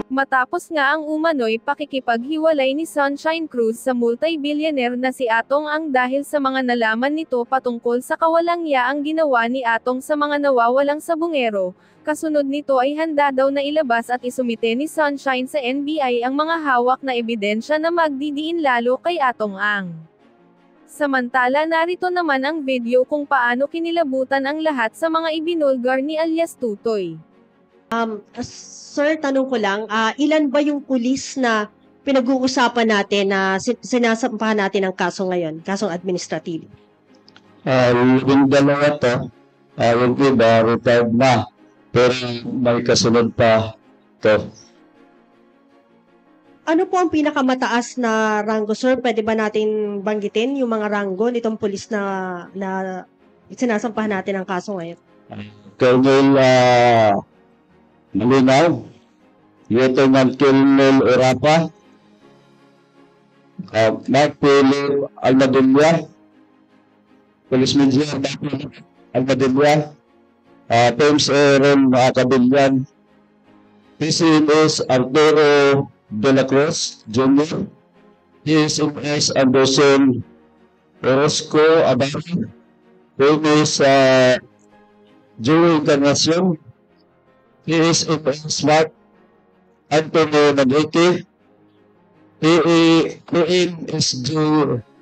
Matapos nga ang umano'y pakikipaghiwalay ni Sunshine Cruz sa multi-billionaire na si Atong Ang dahil sa mga nalaman nito patungkol sa kawalang-yaang ginawa ni Atong sa mga nawawalang sabungero, kasunod nito ay handa daw na ilabas at isumite ni Sunshine sa NBI ang mga hawak na ebidensya na magdidiin lalo kay Atong Ang. Samantala narito naman ang video kung paano kinilabutan ang lahat sa mga ibinulgar ni alias Tutoy. Sir, tanong ko lang, ilan ba yung pulis na pinag-uusapan natin na sinasampahan natin ang kaso ngayon, kasong administratibo? Yung dalawa to, yung iba, retired na. Pero may kasunod pa to. Ano po ang pinakamataas na ranggo, sir? Pwede ba natin banggitin yung mga ranggo nitong pulis na sinasampahan natin ang kaso ngayon? Colonel Malinaw, Lieutenant Colonel Orapa, Mark Philip Almadilla, Police Major Almadilla, James Aaron Cabillan, PCMS Arturo De La Cruz Jr., PSMS Anderson Orozco Abari, PMS Joey Encarnacion, PSMS Smart Antonio Naguete, PMSG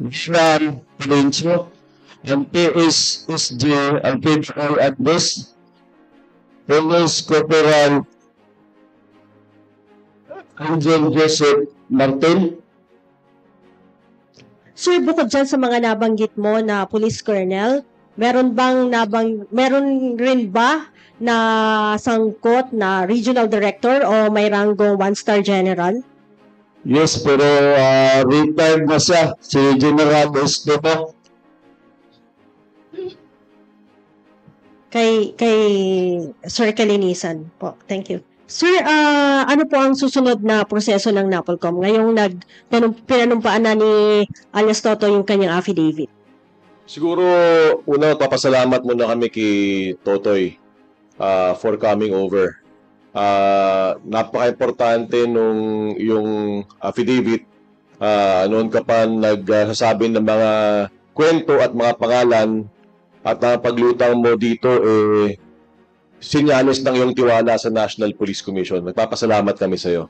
Vishwan Valencio, and PSSG Alfredo Andes, Police Corporal Angel Joseph Martin. Sir, bukod dyan sa mga nabanggit mo na police colonel, meron rin ba na sangkot na regional director o may rango 1-star general? Yes, pero retired na siya, si General Esteban. Kay Sir Kalinisan po. Thank you. Sir, ano po ang susunod na proseso ng NAPOLCOM? Ngayong pinanumpaan na ni alias Toto yung kanyang affidavit. Siguro, una, papasalamat muna kami kay Totoy for coming over. Napaka-importante nung yung affidavit. Noon ka pa nagsasabi ng mga kwento at mga pangalan at ang paglutang mo dito, sinyalis ng iyong tiwala sa National Police Commission. Nagpapasalamat kami sa iyo.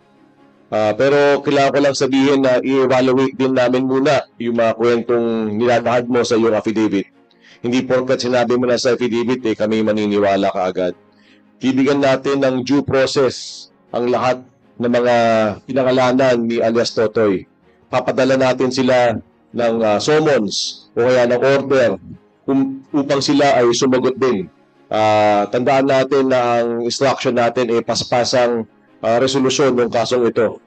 Pero kailangan ko lang sabihin na i-evaluate din namin muna yung mga kwentong nilalahad mo sa iyong affidavit. Hindi porkat sinabi mo na sa affidavit, kami maniniwala kaagad. Bibigyan natin ng due process ang lahat ng mga pinangalanan ni alias Totoy. Papadala natin sila ng summons o kaya ng order upang sila ay sumagot din. Tandaan natin na ang instruction natin ay paspasang resolusyon ng kasong ito.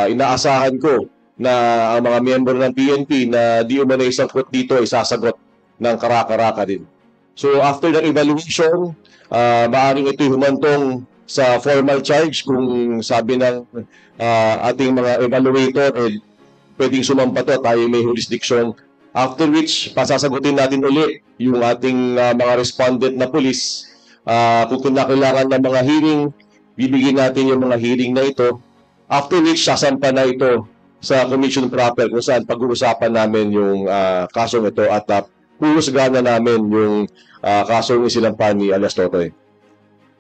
Inaasahan ko na ang mga miyembro ng PNP na di umano'y sangkot dito ay sasagot ng karaka-raka din. So after ng evaluation, maaaring ito'y humantong sa formal charge kung sabi ng ating mga evaluator, pwedeng sumampa to, tayo may jurisdiction. After which, pasasagutin natin ulit yung ating mga respondent na police. Kung kailangan ng mga hearing, bibigyan natin yung mga hearing na ito. After which, sasampa na ito sa commission proper kung saan pag-uusapan namin yung kasong ito at puhusgahan na namin yung kasong isinampan ni alias Totoy.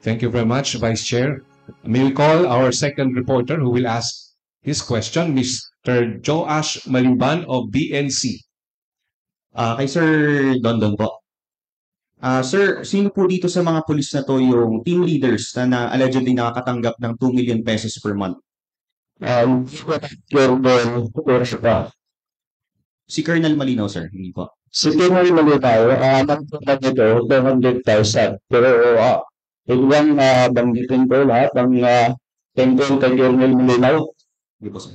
Thank you very much, Vice Chair. May we call our second reporter who will ask his question, Mr. Joash Malimban of BNC. Kay Sir Dondon po. Sir, sino po dito sa mga pulis na to yung team leaders na allegedly nakakatanggap ng 2 million pesos per month? Si Colonel Malinaw, sir, hindi po. Si Colonel Malinaw, nagpunta nito, 200,000. Pero ilang banggitin ko lahat ang tungkol kay Colonel Malinaw.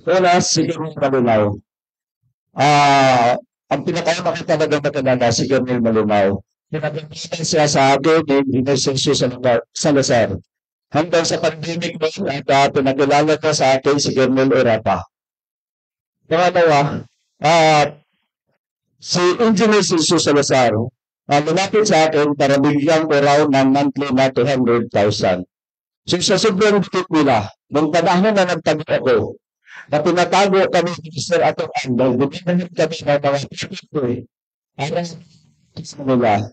Una, si Colonel Malinaw. Ang pinakauna ko talaga matalaga si Colonel Malinaw. Pinagamitan siya sa akin ni Inesensyo Salazar. Hanggang sa pandemic mo at pinagkilala ka sa akin si Colonel Orapa. Pangalawa, si Engineer Inesensyo Salazar, lumapit sa akin para bigyan ko raw ng monthly na 200,000. So sa sobrang dikit nila, nung panahon na nagtago ako, na pinatago kami ni Mr. Atong Andal, duminanit kami ng mga ko Alam sa nila.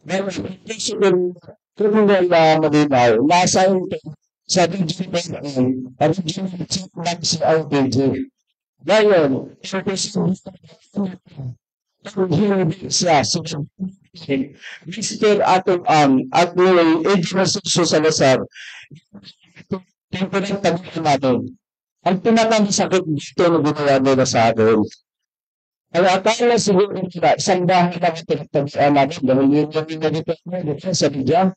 Meron criminal na malinaw, nasa ito sa regional chief ng CRPG. Ngayon, hindi siya Mr. Atong at may Edwin Salazar, temporary tagulan natin. Ang pinakamasakit dito na ginawa nila sa akin, ang akala siguro nila, isang bahay lang ang pinagtaguan namin, dahil yun yung minalipat mo, dito sa Bidya.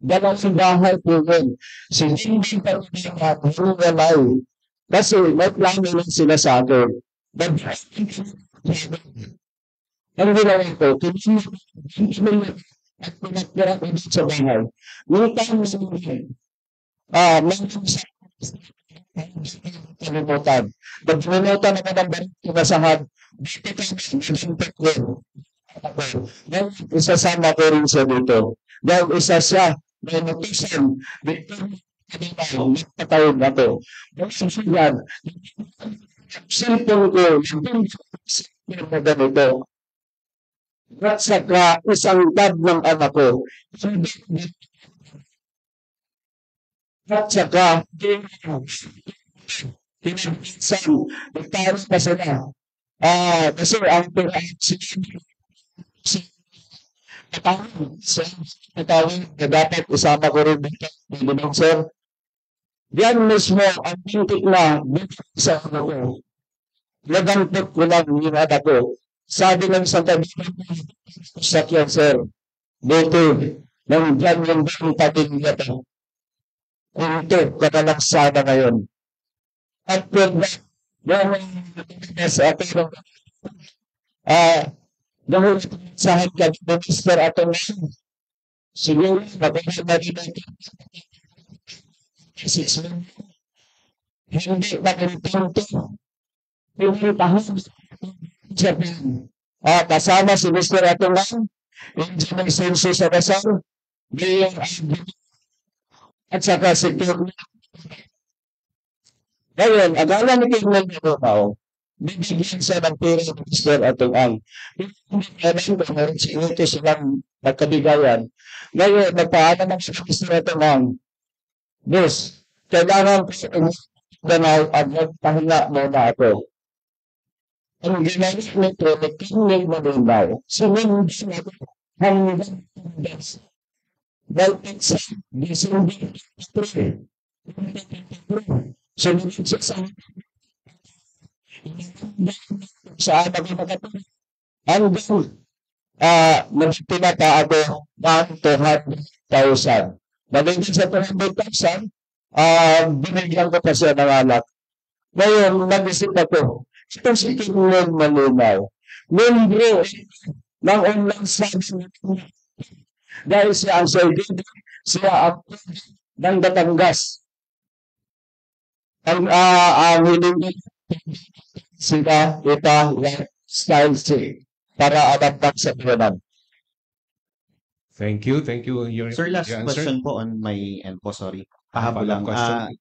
Dalawang bahay po yun. So, hindi pa rin natin, kasi may plano lang sila sa akin. Ang ginawa ko, kinunod at pinagpira ko dito sa bahay. Yung time na may kalimutan. Pag kalimutan naman ang balik kinasahad, dito kami isasama ko rin siya dito. Dahil isa siya, may notisan, dito magpatayin na to. Dahil susunod, cellphone ko, yung na ganito. At saka isang dad ng anak ko. At saka, pinagpisan, nagtaro pa sila. Kasi ang patawin na dapat isama ko rin dito, sir. Diyan mismo, ang pintik na dito sa ano ko. Nagampot ko lang yung anak ko. Sabi ng Santa Biblia, sakyan, sir. Dito, nang dyan yung pating niya to. Ito, katalang sana ngayon. At yung sa atin, dahil sa hanggang minister ato ngayon, siguro, mababa na rin natin. 6 months. Hindi na rin ito. Yung tahong Japan. Kasama si Mr. Atolang, Engineer Senso sa Rasal, Mayor at saka si Kirby. Ngayon, agala ni Kirby Atolang, bibigyan siya ng pera ni Mr. Atolang. Hindi kailan ko meron si ito silang nagkabigayan. Ngayon, nagpaanan ng si Mr. Atolang, Boss, kailangan ko sa ganaw at magpahinga muna ako. Ang ginamit nito na kingay malinaw, sunod siya hanggang das. Dahil sa December 3, sunod siya sa anak ng makatulog. Hanggang nagpinata ako ng 200,000. Magiging sa 200,000, binigyan ko pa siya ng anak. Ngayon, nag-isip ako, ito si Tingnan Malinaw. Membro ng online sabi dahil siya ang servido, siya ang ng Batangas. Ang hiling sila lifestyle para adaptan sa Pilipinas. Thank you. Thank you. Sir, last your answer. question po on my end po, sorry. Follow-up Pahabol lang. question.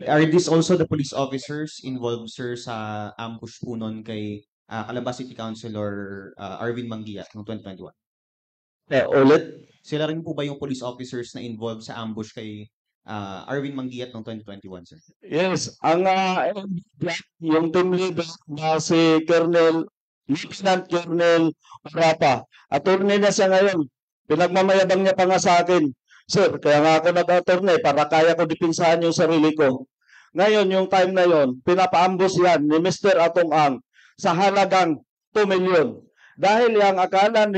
Are these also the police officers involved, sir, sa ambush po nun kay Calabas City Councilor Arvin Manguia noong 2021? Ulit, Sila rin po ba yung police officers na involved sa ambush kay Arvin Manguia noong 2021, sir? yes, ang yung team leader na si Lieutenant Colonel Arapa, attorney na siya ngayon. Pinagmamayabang niya pa nga sa akin. Sir, kaya nga ako nag-attorney para kaya ko dipinsahan yung sarili ko. Ngayon, yung time na yon, pinapaambos yan ni Mr. Atong Ang sa halagang 2 million. Dahil ang akala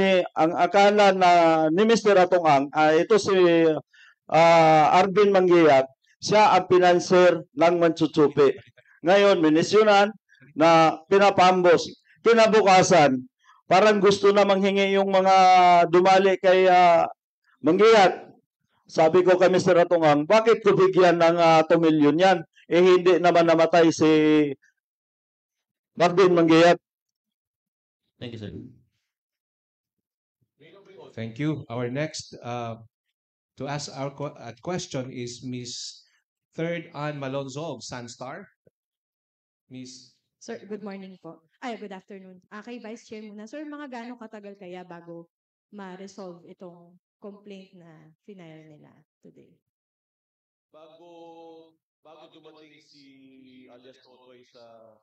ni Mr. Atong Ang, ito si Arvin Manguia, siya ang pinanser ng Manchuchupi. Ngayon, minisyonan na pinapambos. Kinabukasan, parang gusto na manghingi yung mga dumali kay Manguia. Sabi ko kay Mr. Atongang, bakit ko bigyan ng 2 million yan? Hindi naman namatay si Arvin Manguia. Thank you, sir. Thank you. Our next To ask our question is Miss Third Ann Malonzo of Sunstar. Miss. Sir, good morning po. Ay, good afternoon. Kay Vice Chair muna. Sir, mga gaano katagal kaya bago ma-resolve itong complaint na final nila today? Bago dumating si alias Totoy sa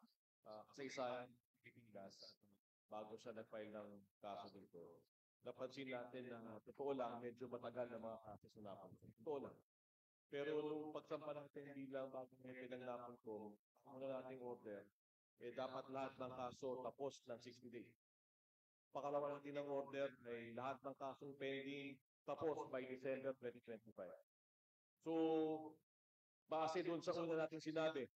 kasaysayan ng Pilipinas, bago siya nag-file ng kaso dito, napansin natin na totoo lang, medyo matagal na mga kaso na napansin. Totoo lang. Pero nung pagsampa natin bilang bagong hepe ng NAPOLCOM, ang una nating order, dapat lahat ng kaso tapos ng 60 days. Pakalawa natin ng order ay lahat ng kasong pending tapos by December 2025. So, base doon sa una nating sinabi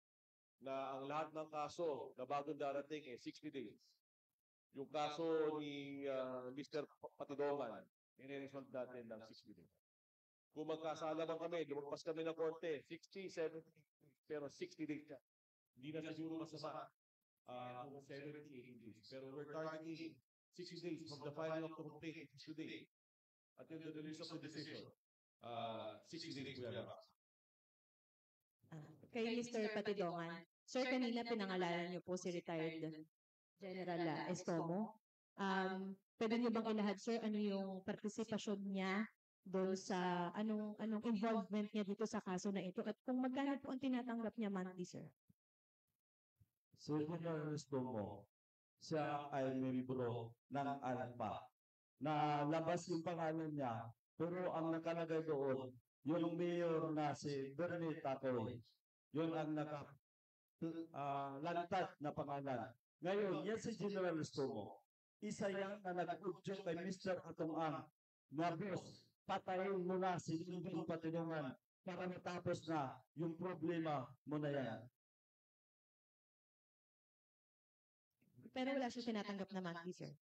na ang lahat ng kaso na bagong darating 60 days. Yung kaso ni Mr. Patidoman, i-resolve natin ng 60 days. Kung magkasala man kami, lumagpas kami ng korte, 60, 70, pero 60 days siya. Hindi na siguro masama kung 70, 80 days. Pero we're targeting 60 days from the filing of the complaint today until the release of the decision. 60 days we have. Kay Mr. Patidongan, sir, kanina pinangalanan niyo po si retired General Estomo. Pwede niyo bang ilahad, sir, ano yung partisipasyon niya doon sa anong involvement niya dito sa kaso na ito at kung magkano po ang tinatanggap niya monthly, sir? Si General Estomo, siya ay membro ng ALPA. Na labas yung pangalan niya, pero ang nakalagay doon, yung mayor na si Bernie Tacoy, yun ang lantad na pangalan. Ngayon, yan si General Estomo. Isa yan na nag-udyo kay Mr. Atong Ang na boss, patayin mo na si Lindong Patidongan para matapos na yung problema mo na yan. Pero wala siya tinatanggap na monthly, sir.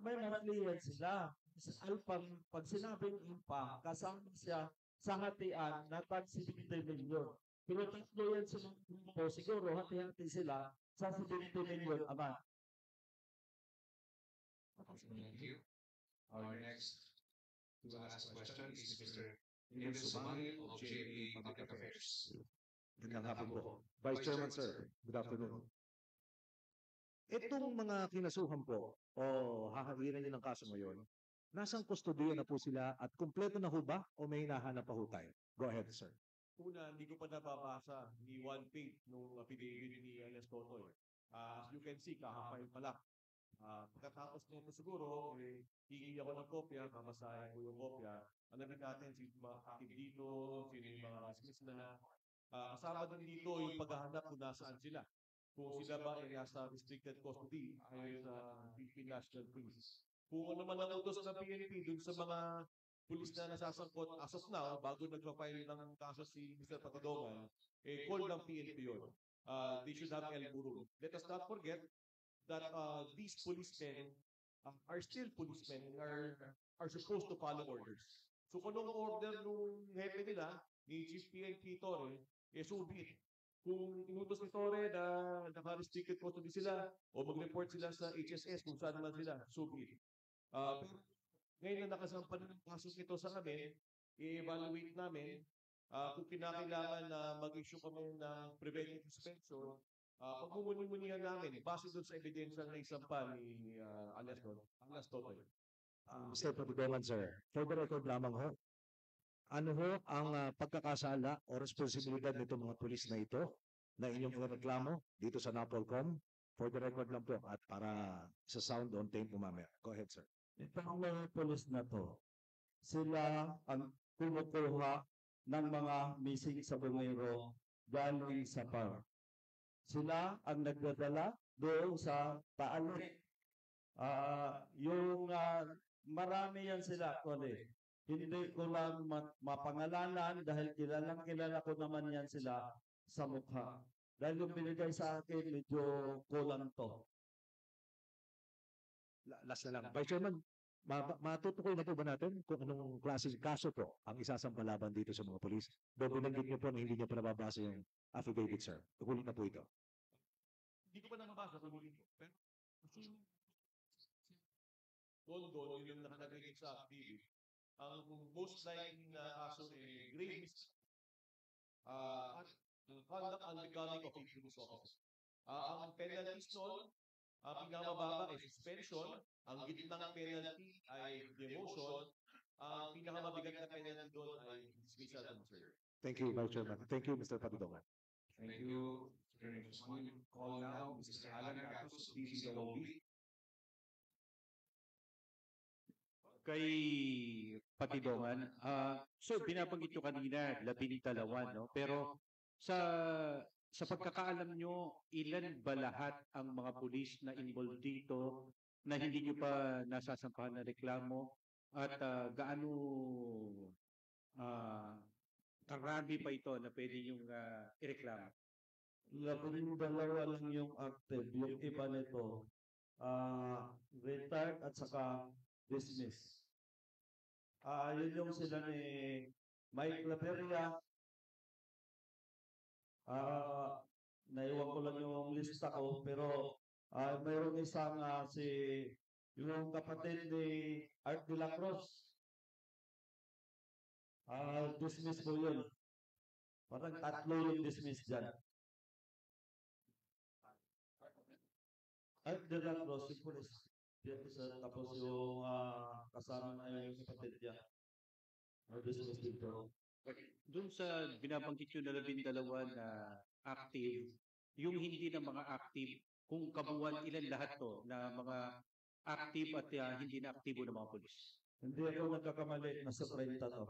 May monthly yan sila. Pag sinabing impang, kasama siya sa hatian na tag 70 million. Pero tatlo yan sa grupo, siguro hati-hati sila sa 70 million a month. Thank you. Our next to ask question is Mr. Emil Sumangil of GMA Public Affairs. Magandang hapon po. Vice Chairman, sir. Good afternoon. Itong mga kinasuhan po o hahawirin din ng kaso ngayon, nasang kustodiya na po sila at kumpleto na ho ba o may hinahanap pa ho tayo? Go ahead, sir. Una, hindi ko pa nababasa ni one page nung affidavit ni alias Totoy. As you can see, kakapile pa lang. Pagkatapos nito siguro, hihingi ako ng kopya, mamasahin ko yung kopya. Alamin natin sino yung mga active dito, sino yung mga dismiss na. Kasama din dito yung paghahanap kung nasaan sila. Kung sila ba ay nasa restricted custody ayon sa Philippine National Police. Kung ano man ang utos ng PNP dun sa mga pulis na nasasangkot as of now, bago nagpa-file ng kaso si Mr. Patidongan, call ng PNP yun. They should have El Burul. Let us not forget that these policemen are still policemen and are supposed to follow orders. So kung anong order nung hepe nila, ni Chief PNP Torre, so be it. Kung inutos ni Torre na naka-restricted custody sila o mag-report sila sa HSS kung saan naman sila, so be it. Pero ngayon na nakasampa na ng kaso ito sa amin, i-evaluate namin kung kinakailangan na mag-issue kami ng preventive suspension, pagmumuni-munihan namin base doon sa ebidensya na isampa ni alias Totoy. Mr. Patidongan, sir. For the record lamang ho, ano ho ang pagkakasala o responsibilidad nito mga pulis na ito na inyong mga reklamo dito sa NAPOLCOM? For the record lang po at para sa sound on tape po mamaya. Go ahead, sir. Itong mga polis na to, sila ang kumukuha ng mga missing sa bumero galing sa PAR. Sila ang nagdadala doon sa Taalik. Marami yan sila, Kole. Hindi ko lang mapangalanan dahil kilala ko naman yan sila sa mukha. Dahil yung binigay sa akin, medyo kulang to. Last na lang. Vice Chairman, matutukoy na po ba natin kung anong klase kaso po ang isasampalaban dito sa mga polis? Doon binanggit niyo po na hindi niyo pa nababasa yung affidavit, sir. Tukulit na po ito. Hindi ko pa nababasa sa huli ko. Pero, doon yung nakalagay sa affidavit. ang most likely na kaso ay grave conduct unbecoming of a police officer. Ang penalties noon, ang pinakamababa ay suspension, ang gitnang penalty ay demotion, ang pinakamabigat na penalty doon ay dismissal from service. Thank you, Vice Chairman. Thank you, Mr. Patidongan. Thank you, Mr. Renosman. Call now Mr. Alan Gatos of DCWB. Kay Patidongan, so binabanggit nyo kanina, 12, no? Pero sa pagkakaalam nyo, ilan ba lahat ang mga pulis na involved dito na hindi nyo pa nasasampahan na reklamo? At gaano karami pa ito na pwede yung ireklamo? 12 lang yung active. Yung iba nito, retired at saka dismiss. Yun yung sila ni Mike Laperia. Naiwan ko lang yung lista ko, pero mayroong isang yung kapatid ni Art de la Cruz. Dismiss po yun. Parang 3 yung dismiss dyan. Art de la Cruz, yung police. Tapos yung kasama na yung kapatid niya. Dismiss dito. Doon sa binabanggit nyo na 12 na active, yung hindi na mga active, kung kabuuan ilan lahat to na mga active at hindi na aktibo ng mga pulis? Hindi ako nagkakamali, nasa 30 to.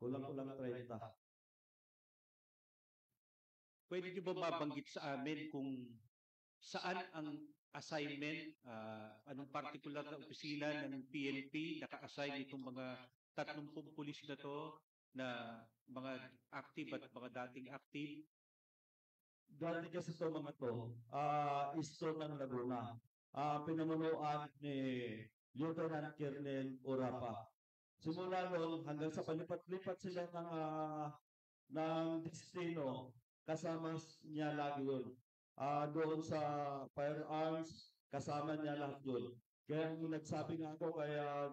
Kulang-kulang 30. Pwede nyo ba mabanggit sa amin kung saan ang assignment, anong particular na opisina ng PNP naka-assign itong mga 30 pulis na to na mga active at mga dating active? Dati kasi ito mga to, isto ng Laguna. Pinamunuan ni Lieutenant Colonel Orapa. Simula noon hanggang sa palipat-lipat sila ng destino, kasama niya lagi yun. Doon sa firearms, kasama niya lahat yun. Kaya nagsabi nga ako kaya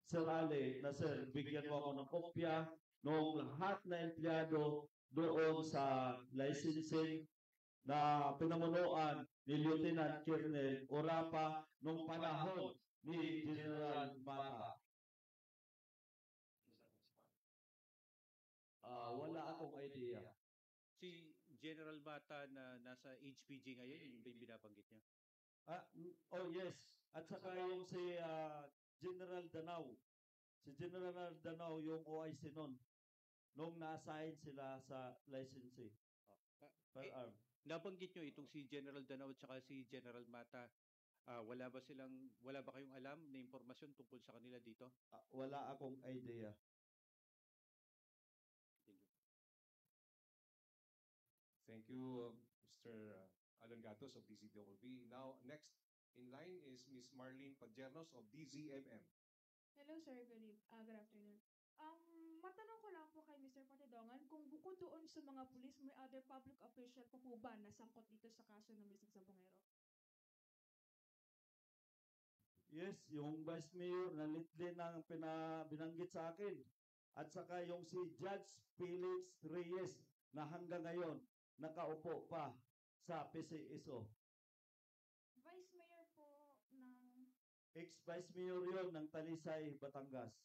Sir Ali na sir, bigyan mo ako ng kopya ng lahat na empleyado doon sa licensing na pinamunuan ni Lieutenant Colonel Orapa nung panahon ni General Mata. Wala akong idea. Si General Mata na nasa HPG ngayon, yung ba yung binabanggit niya? Oh yes. At saka yung si General Danao. Si General Danao yung OIC noon. Nung na-assign sila sa licensing. Nabanggit nyo itong si General Danao at saka si General Mata. Wala ba kayong alam na impormasyon tungkol sa kanila dito? Wala akong idea. Thank you, Mr. Alan Gatos of DCWB. Now, next in line is Ms. Marlene Padjernos of DZMM. Hello, sir. Good afternoon. Matanong ko lang po kay Mr. Patidongan, kung bukod doon sa mga pulis, may other public official po ba na sangkot dito sa kaso ng Mr. Sabongero? Yes, yung Vice Mayor na lately nang binanggit sa akin. At saka yung si Judge Felix Reyes na hanggang ngayon nakaupo pa sa PCSO. Vice Mayor po ng... Ex-Vice Mayor yun ng Talisay, Batangas.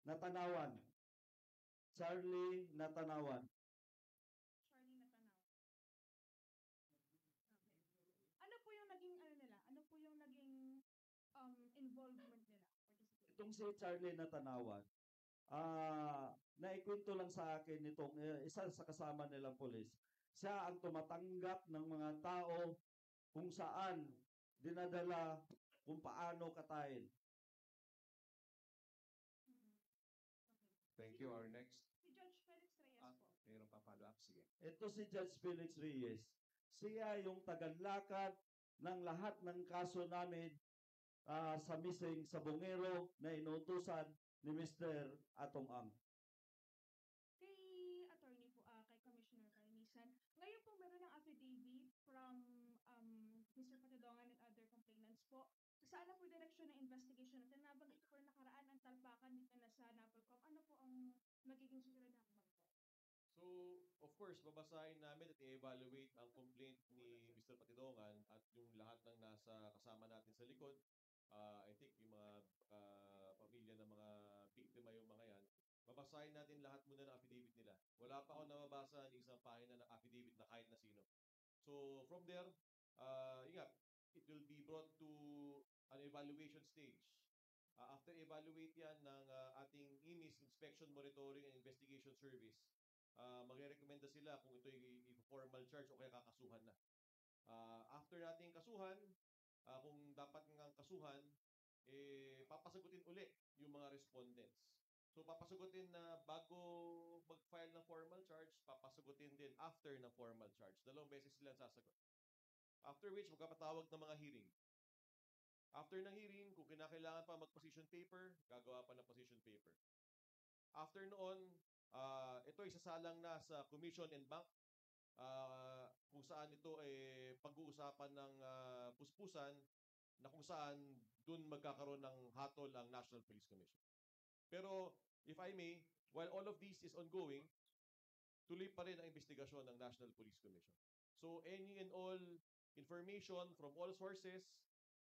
Natanawan. Charlie Natanawan. Charlie Natanaw. Okay. Ano po yung naging nila? Ano po yung naging involvement nila? Itong si Charlie Natanawan, naikwento lang sa akin nitong isa sa kasama nilang polis. Siya ang tumatanggap ng mga tao kung saan dinadala kung paano katayin. Thank you. Our next. Si Judge Felix Reyes po. Mayroon pa follow up. Sige. Ito si Judge Felix Reyes. Siya yung tagalakad ng lahat ng kaso namin sa missing Sabongero na inutusan ni Mr. Atong Ang. Kay attorney po, kay Commissioner Carnisan, ngayon po meron ng affidavit from Mr. Patidongan and other complainants po. saan na po direksyon ng investigation natin? Nabanggit po nakaraan ang talpakan dito na sa NAPOLCOM. Ano po ang magiging susunod na hakbang po? So, of course, babasahin namin at i-evaluate ang complaint ni Mr. Patidongan at yung lahat ng nasa kasama natin sa likod. I think yung mga pamilya ng mga biktima, yung mga yan, babasahin natin lahat muna ng affidavit nila. Wala pa ako nababasa ng isang pahina ng affidavit na kahit na sino. So, from there, it will be brought to an evaluation stage. After evaluate yan ng ating IMIS, Inspection, Monitoring, and Investigation Service, magre-recommenda sila kung ito i-formal charge o kaya kakasuhan na. After nating kasuhan, kung dapat ng kasuhan, papasagutin uli yung mga respondents. So papasagutin na bago mag-file ng formal charge, papasagutin din after ng formal charge. 2 beses sila sasagot. After which, magpapatawag ng mga hearing. After ng hearing, kung kinakailangan pa mag-position paper, gagawa pa ng position paper. After noon, ito ay sasalang na sa Commission and Bank, kung saan ito ay pag-uusapan ng puspusan na kung saan dun magkakaroon ng hatol ang National Police Commission. Pero, if I may, while all of this is ongoing, tuloy pa rin ang investigasyon ng National Police Commission. So, any and all information from all sources,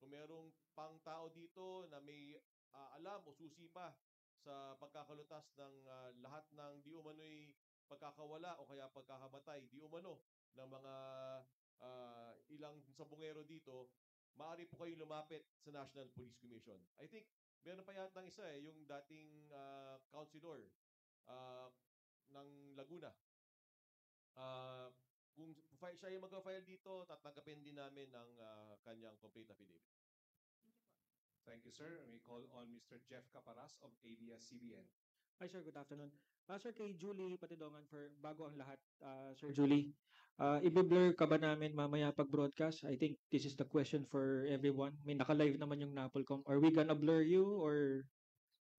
kung merong pang tao dito na may alam o susi pa sa pagkakalutas ng lahat ng di umano'y pagkakawala o kaya pagkakamatay, di umano ng mga ilang sabungero dito, maaari po kayong lumapit sa National Police Commission. I think, meron pa yata isa yung dating councilor ng Laguna. Kung siya yung mag-file dito, tatanggapin din namin ang kanyang complaint affidavit. Thank you, sir. We call on Mr. Jeff Caparas of ABS-CBN. Hi, sir. Good afternoon. Sir, kay Julie Patidongan, for bago ang lahat, Sir Julie, i-blur ka ba namin mamaya pag-broadcast? I think this is the question for everyone. May naka-live naman yung NAPOLCOM. Are we gonna blur you or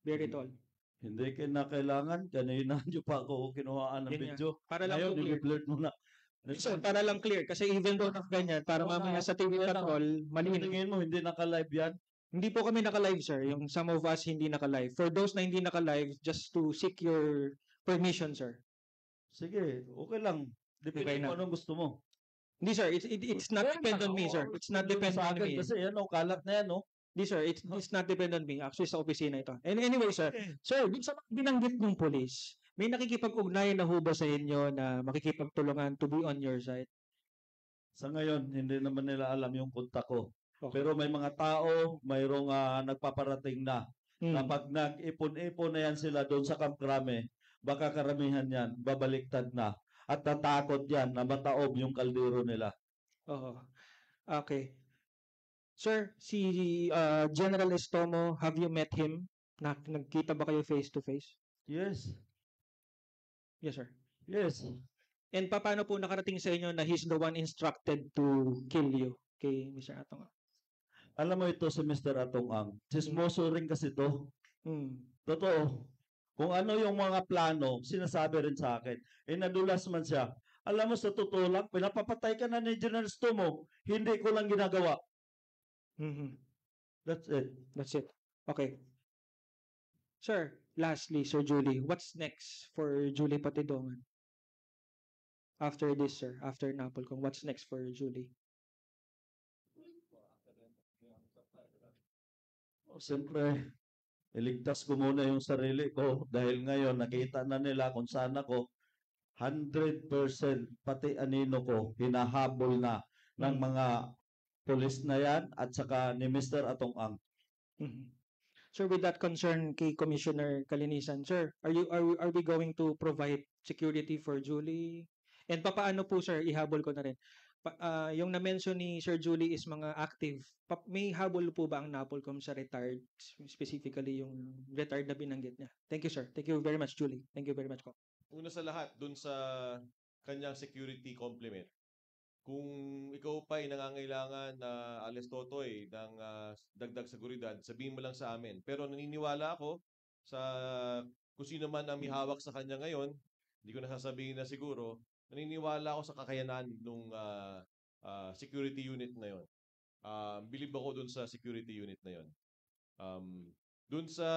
bear it all? Hindi kinakailangan. Kanina nyo pa ako kinuhaan ng Yun nga. video. Para lang Ngayon, po clear. i-blurt mo na. So, para lang clear. Kasi even though na ganyan, para mamaya sa TV Patrol, malinaw. Tingin mo, hindi naka-live yan? Hindi po kami naka-live, sir. Yung some of us hindi naka-live. For those na hindi naka-live, just to seek your permission, sir. Sige, okay lang. Depende Okay na. kung anong gusto mo. Hindi, sir. It's not depend on me, sir. It's not depend Sa on akin me. kasi yan, kalat na yan, no? Hindi, sir. It's not depend on me. Actually, sa opisina ito. And anyway, sir. Sir, dun sa mga binanggit ng police, may nakikipag-ugnayan na ho ba sa inyo na makikipagtulungan to be on your side? Sa ngayon, hindi naman nila alam yung kontak ko. Okay. Pero may mga tao, mayroong nagpaparating na. Kapag nag-ipon-ipon na yan sila doon sa Camp Crame, baka karamihan yan, babaliktad na. At natakot yan na mataob yung kaldero nila. Oo. Okay. Sir, si General Estomo, have you met him? Nagkita ba kayo face to face? Yes. Yes, sir. Yes. And paano po nakarating sa inyo na he's the one instructed to kill you kay Mr. Atong? Alam mo ito si Mr. Atong Ang. Chismoso rin kasi to. Totoo. Kung ano yung mga plano, sinasabi rin sa akin. Nadulas man siya. Alam mo sa totoo lang, pinapapatay ka na ni General Estomo. Hindi ko lang ginagawa. That's it. That's it. Okay. Sir, lastly, Sir Julie, what's next for Julie Patidongan? After this, sir, after NAPOLCOM, what's next for Julie? Siyempre, iligtas ko muna yung sarili ko dahil ngayon nakita na nila kung saan ako 100% pati anino ko hinahabol na ng mga pulis na yan at saka ni Mr. Atong Ang. Sir, with that concern kay Commissioner Kalinisan, sir, are we going to provide security for Julie? And papaano po, sir, ihabol ko na rin. Yung na-mention ni Sir Julie is mga active. May habol po ba ang NAPOLCOM sa retired, specifically yung retired na binanggit niya? Thank you, sir. Thank you very much, Julie. Thank you very much, ko. Una sa lahat, dun sa kanyang security complement. Kung ikaw pa ay nangangailangan na alis totoy ng dagdag seguridad, sabihin mo lang sa amin. Pero naniniwala ako sa kung sino man ang may hawak sa kanya ngayon, hindi ko nasasabihin na siguro, naniniwala ako sa kakayanan ng security unit na yon. Believe ako dun sa security unit na yon. Dun sa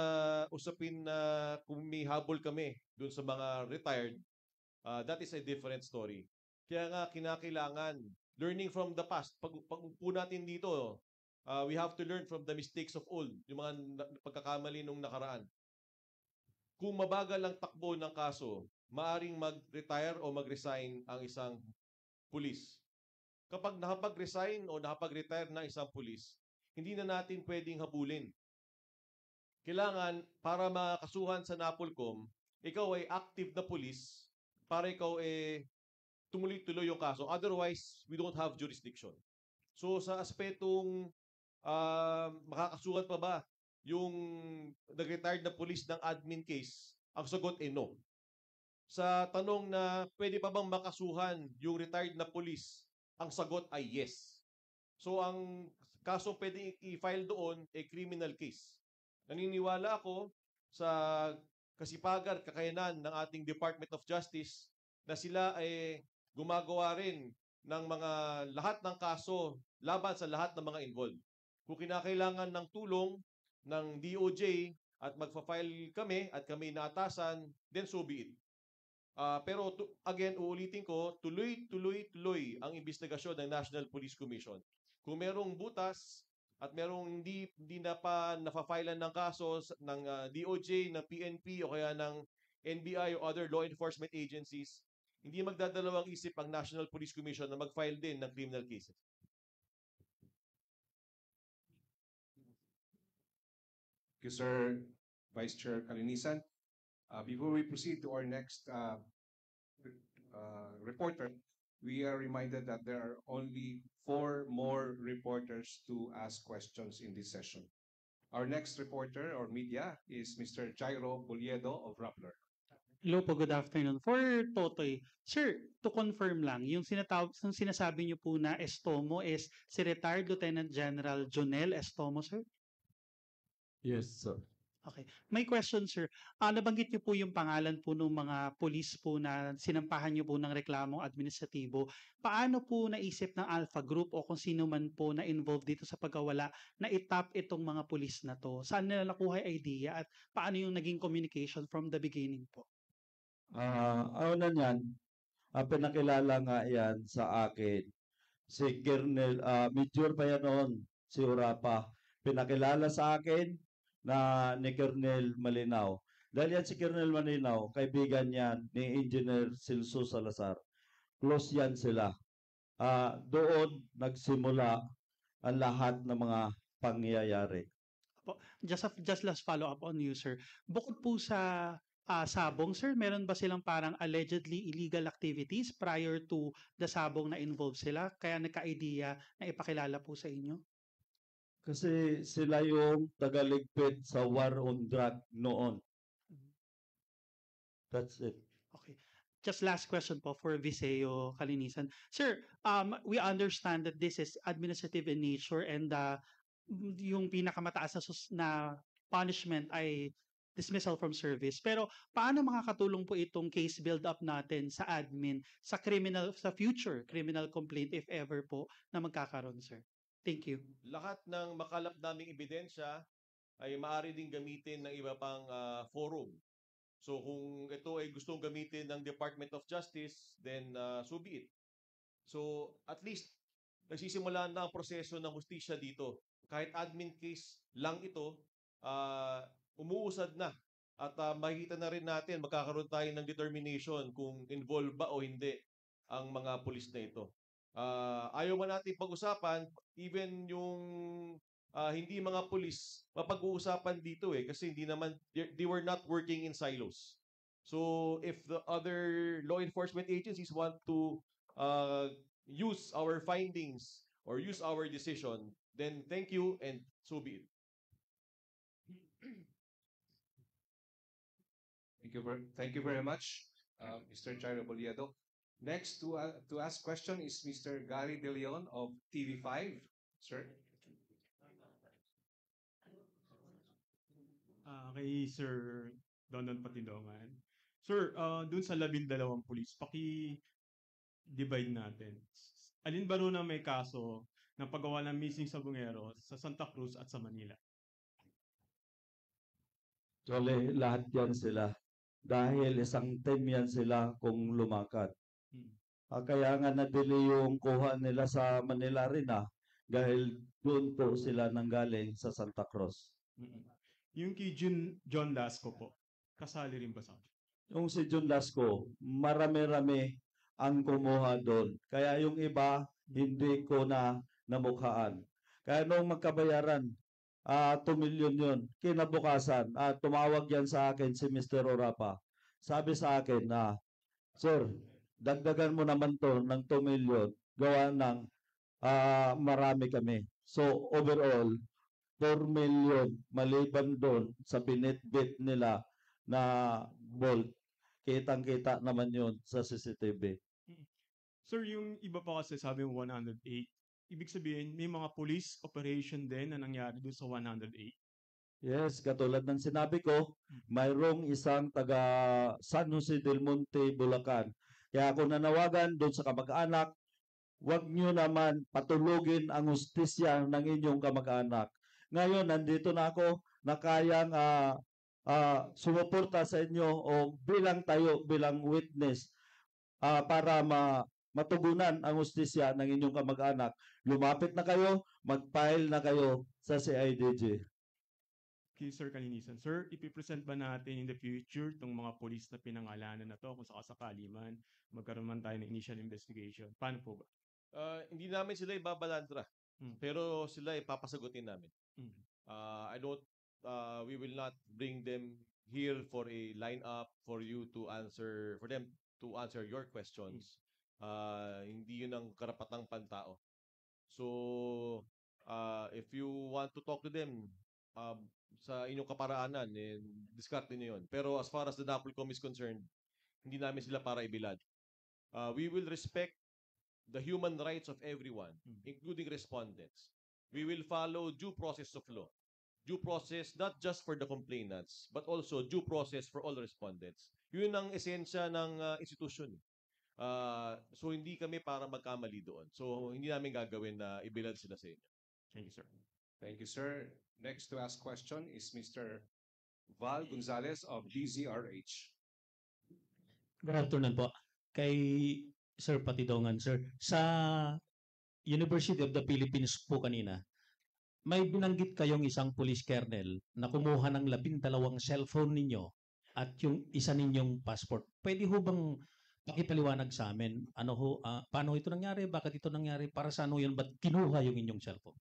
usapin na kung may habol kami dun sa mga retired, that is a different story. Kaya nga kinakailangan learning from the past. Pag upo natin dito, we have to learn from the mistakes of old, yung mga pagkakamali nung nakaraan. Kung mabagal ang takbo ng kaso, maaring mag-retire o mag-resign ang isang pulis. Kapag nakapag-resign o nakapag-retire na isang pulis, hindi na natin pwedeng habulin. Kailangan, para makasuhan sa NAPOLCOM, ikaw ay active na pulis para ikaw tumuloy-tuloy yung kaso. Otherwise, we don't have jurisdiction. So sa aspetong makakasuhan pa ba yung nag-retired na pulis ng admin case, ang sagot ay no. Sa tanong na pwede pa bang makasuhan yung retired na pulis, ang sagot ay yes. So ang kaso pwedeng i-file doon ay criminal case. Naniniwala ako sa kasipagan, kakayanan ng ating Department of Justice na sila ay gumagawa rin ng mga lahat ng kaso laban sa lahat ng mga involved. Kung kinakailangan ng tulong ng DOJ at magfa-file kami at kami naatasan, then so be it. Pero again, uulitin ko, tuloy ang investigasyon ng National Police Commission. Kung merong butas at merong hindi na pa nafa-filean ng kaso ng DOJ, ng PNP o kaya ng NBI o other law enforcement agencies, hindi magdadalawang isip ang National Police Commission na mag-file din ng criminal cases. Thank you, Sir Vice Chair Kalinisan. Before we proceed to our next reporter, we are reminded that there are only 4 more reporters to ask questions in this session. Our next reporter or media is Mr. Jairo Boliedo of Rappler. Hello po, good afternoon. For Totoy, sir, to confirm lang, yung sinasabi niyo po na Estomo is si retired Lieutenant General Jonel Estomo, sir? Yes, sir. Okay. May question, sir. Nabanggit niyo po yung pangalan po ng mga pulis po na sinampahan niyo po ng reklamong administratibo. Paano po naisip ng Alpha Group o kung sino man po na involved dito sa pagkawala na itap itong mga pulis na to? Saan nila nakuha yung idea at paano yung naging communication from the beginning po? Una niyan, pinakilala nga yan sa akin. Si Colonel, Major pa yan noon, si Urapa. Pinakilala sa akin na ni Colonel Malinaw. Dahil yan si Colonel Malinaw, kaibigan yan ni Engineer Silso Salazar. Close yan sila. Doon nagsimula ang lahat ng mga pangyayari. Just last follow-up on you, sir. Bukod po sa sabong, sir, meron ba silang parang allegedly illegal activities prior to the sabong na involved sila? Kaya nagka-idea na ipakilala po sa inyo? Kasi sila yung tagaligpit sa war on drug noon. That's it. Okay. Just last question po for Viseo Kalinisan. Sir, we understand that this is administrative in nature and yung pinakamataas na punishment ay dismissal from service. Pero paano makakatulong po itong case build-up natin sa admin sa future criminal complaint if ever po na magkakaroon, sir? Thank you. Lahat ng makalap naming ebidensya ay maaari ding gamitin ng iba pang forum. So kung ito ay gustong gamitin ng Department of Justice, then so be it. So at least nagsisimula na ang proseso ng hustisya dito. Kahit admin case lang ito, umuusad na. At makikita na rin natin, magkakaroon tayo ng determination kung involved ba o hindi ang mga pulis na ito. Ayaw man natin pag-usapan, even yung hindi mga pulis, mapag-uusapan dito kasi hindi naman, they were not working in silos. So if the other law enforcement agencies want to use our findings or use our decision, then thank you and so be it. Thank you very much, Mr. Jairo Boliedo. Next to ask question is Mr. Gary De Leon of TV5. Sir. Kay Sir Dondon Patidongan. Sir, dun sa 12 pulis, paki-divide natin. alin ba ron ang may kaso ng paggawa ng missing sabungero sa Santa Cruz at sa Manila? Actually, lahat yan sila. Dahil isang team yan sila kung lumakad. Kaya nga na-delay yung kuha nila sa Manila rin dahil doon po sila nanggaling sa Santa Cruz. Yung kay John Lasco po, kasali rin ba sa Yung si John Lasco, marami-rami ang kumuha doon. Kaya yung iba, hindi ko na namukhaan. Kaya nung magkabayaran, 2 million yun. Kinabukasan, tumawag yan sa akin si Mr. Orapa. Sabi sa akin na, Sir, dagdagan mo naman to ng 2 million. Gawa ng marami kami. So overall, 4 million maliban doon sa binitbit nila na bolt. Kitang-kita naman yun sa CCTV. Sir, yung iba pa kasi sabi mo 108. Ibig sabihin, may mga police operation din na nangyari doon sa 108? Yes, katulad ng sinabi ko, mayroong isang taga San Jose del Monte, Bulacan. Kaya ako nanawagan doon sa kamag-anak, huwag nyo naman patulugin ang hustisya ng inyong kamag-anak. Ngayon, nandito na ako na kayang sumuporta sa inyo o bilang witness para matugunan ang hustisya ng inyong kamag-anak. Lumapit na kayo, mag-file na kayo sa CIDG. Okay, Sir Kalinisan. Sir, ipipresent ba natin in the future itong mga police na pinangalanan na to kung sakasakali man magkaroon man tayo ng initial investigation? Paano po ba? Hindi namin sila ibabalandra. Pero sila ipapasagutin namin. We will not bring them here for a lineup for them to answer your questions. Hindi yun ang karapatang pantao. So, if you want to talk to them, sa inyong kaparaanan, diskarte nyo yun. Pero as far as the NAPOLCOM is concerned, hindi namin sila para ibilad. We will respect the human rights of everyone, including respondents. We will follow due process of law. Due process not just for the complainants, but also due process for all respondents. Yun ang esensya ng institusyon. So hindi kami para magkamali doon. So hindi namin gagawin na ibilad sila sa inyo. Thank you, sir. Thank you, sir. Next to ask question is Mr. Val Gonzalez of DZRH. Good afternoon po. Kay Sir Patidongan, sir. Sa University of the Philippines po kanina, may binanggit kayong isang police colonel na kumuha ng 12 cellphone ninyo at yung isa ninyong passport. Pwede ho bang pakipaliwanag sa amin? Paano ito nangyari? Bakit ito nangyari? Para sa ano yun? Ba't kinuha yung inyong cellphone?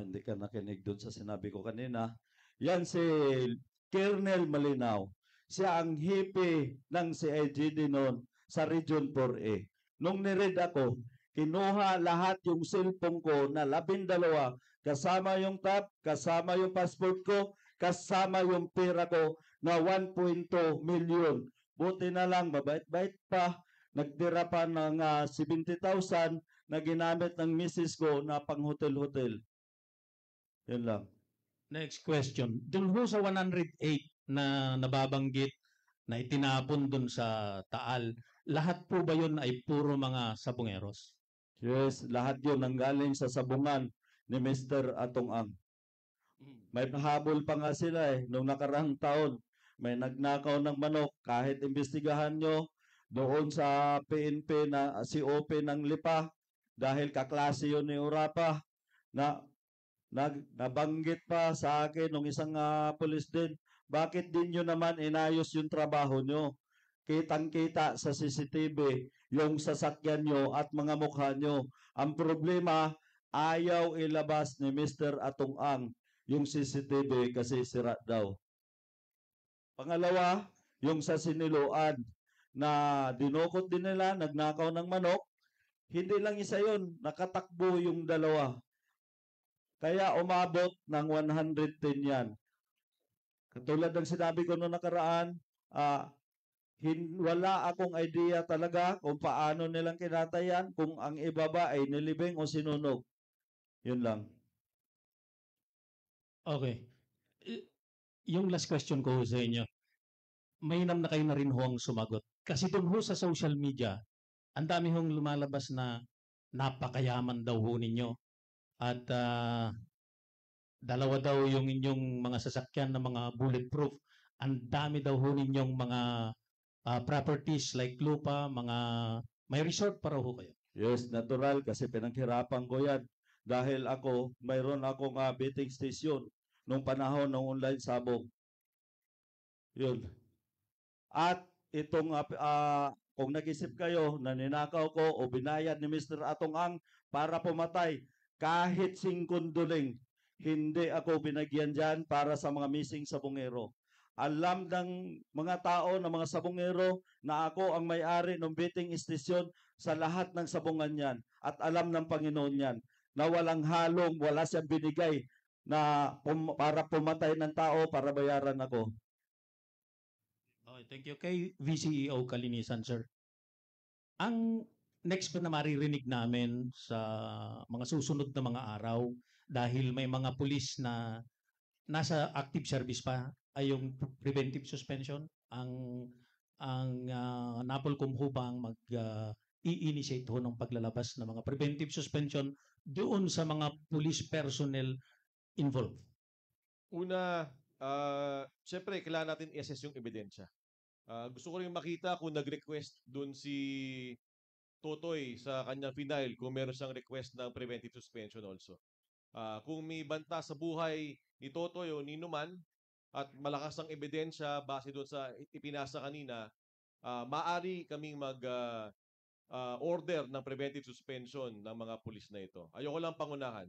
Hindi ka nakinig doon sa sinabi ko kanina. Yan si Colonel Malinaw. Siya ang hipe ng CIGD noon sa Region 4A. Nung niread ako, kinuha lahat yung cellphone ko na 12, kasama yung tab, kasama yung passport ko, kasama yung pera ko na 1.2 million. Buti na lang, mabait-bait pa, nagtira pa ng 70,000 na ginamit ng misis ko na pang hotel-hotel. Yun lang. Next question. Doon ho sa 108 na nababanggit na itinapon doon sa Taal, lahat po ba yun ay puro mga sabungeros? Yes, lahat yun nanggaling sa sabungan ni Mr. Atong Ang. May pahabol pa nga sila nung nakarang taon. May nagnakaw ng manok. Kahit imbestigahan nyo doon sa PNP na COP ng Lipa, dahil kaklase yun ni Orapa, na nabanggit pa sa akin nung isang pulis din, bakit din nyo naman inayos yung trabaho nyo? Kitang-kita sa CCTV yung sasakyan nyo at mga mukha nyo. Ang problema, ayaw ilabas ni Mr. Atong Ang yung CCTV kasi sira daw. Pangalawa, yung sa Siniloan na dinukot din nila, nagnakaw ng manok, hindi lang isa yun, nakatakbo yung dalawa. Kaya umabot ng 110 yan. Katulad ng sinabi ko noong nakaraan, wala akong idea talaga kung paano nilang kinatayan, kung ang ibaba ay nilibing o sinunog. Yun lang. Okay. Yung last question ko sa inyo, mainam na kayo na rin ho ang sumagot. Kasi doon ho sa social media, ang dami hong lumalabas na napakayaman daw ho ninyo at dalawa daw yung inyong mga sasakyan na mga bulletproof. Ang dami daw ho ninyong mga properties like lupa, may resort para ho kayo. Yes, natural kasi pinaghirapan ko yan. Dahil ako, mayroon akong betting station nung panahon ng online sabong. Yun. At itong kung nag-isip kayo na ninakaw ko o binayad ni Mr. Atong Ang para pumatay, kahit singkunduling, hindi ako binagyan dyan para sa mga missing sabongero. Alam ng mga tao, ng mga sabongero, na ako ang may-ari ng betting station sa lahat ng sabungan yan. At alam ng Panginoon yan na walang halong, wala siyang binigay na para pumatay ng tao para bayaran ako. Okay, thank you. Kay VCEO Kalinisan, sir. Ang next pa na maririnig namin sa mga susunod na mga araw, dahil may mga pulis na nasa active service pa, ay yung preventive suspension. Ang NAPOLCOM ho bang i-initiate ho ng paglalabas ng mga preventive suspension doon sa mga police personnel involved? Una, syempre kailangan natin i-assess yung ebidensya. Gusto ko rin makita kung nag-request dun si Totoy sa kanyang final kung meron siyang request ng preventive suspension also. Kung may banta sa buhay ni Totoy o ni Numan at malakas ang ebidensya base doon sa ipinasa kanina, maaari kaming order ng preventive suspension ng mga pulis na ito. Ayoko lang pangunahan.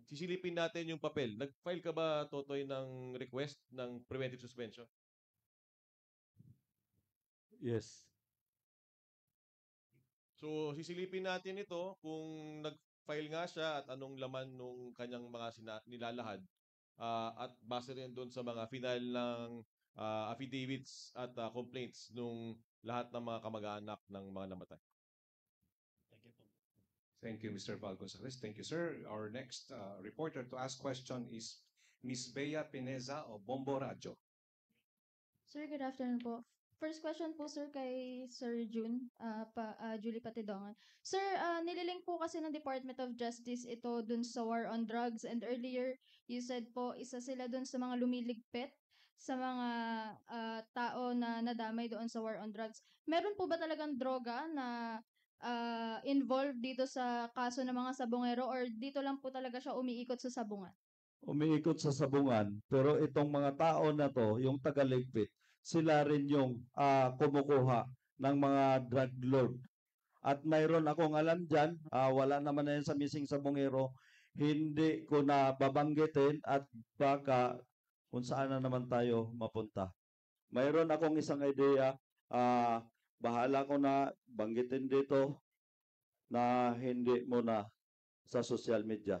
Sisilipin natin yung papel. Nag-file ka ba, Totoy, ng request ng preventive suspension? Yes. So, sisilipin natin ito kung nag-file nga siya at anong laman nung kanyang mga nilalahad. At base rin doon sa mga final ng affidavits at complaints nung lahat ng mga kamag-anak ng mga namatay. Thank you, Mr. Val Gonzalez. Thank you, sir. Our next reporter to ask question is Ms. Bea Pineza of Bombo Radio. Sir, good afternoon po. First question po, sir, kay Sir Julie Patidongan. Sir, nililink po kasi ng Department of Justice ito dun sa war on drugs, and earlier you said po isa sila dun sa mga lumiligpit sa mga tao na nadamay doon sa war on drugs. Meron po ba talagang droga na involved dito sa kaso ng mga sabongero, or dito lang po talaga siya umiikot sa sabungan? Umiikot sa sabungan, pero itong mga tao na to, yung tagaligpit, sila rin yung kumukuha ng mga drug lord. At mayroon akong alam dyan, wala naman na yan sa missing sabongero, hindi ko na babanggitin at baka kung saan na naman tayo mapunta. Mayroon akong isang idea, bahala ko na banggitin dito na hindi mo na sa social media.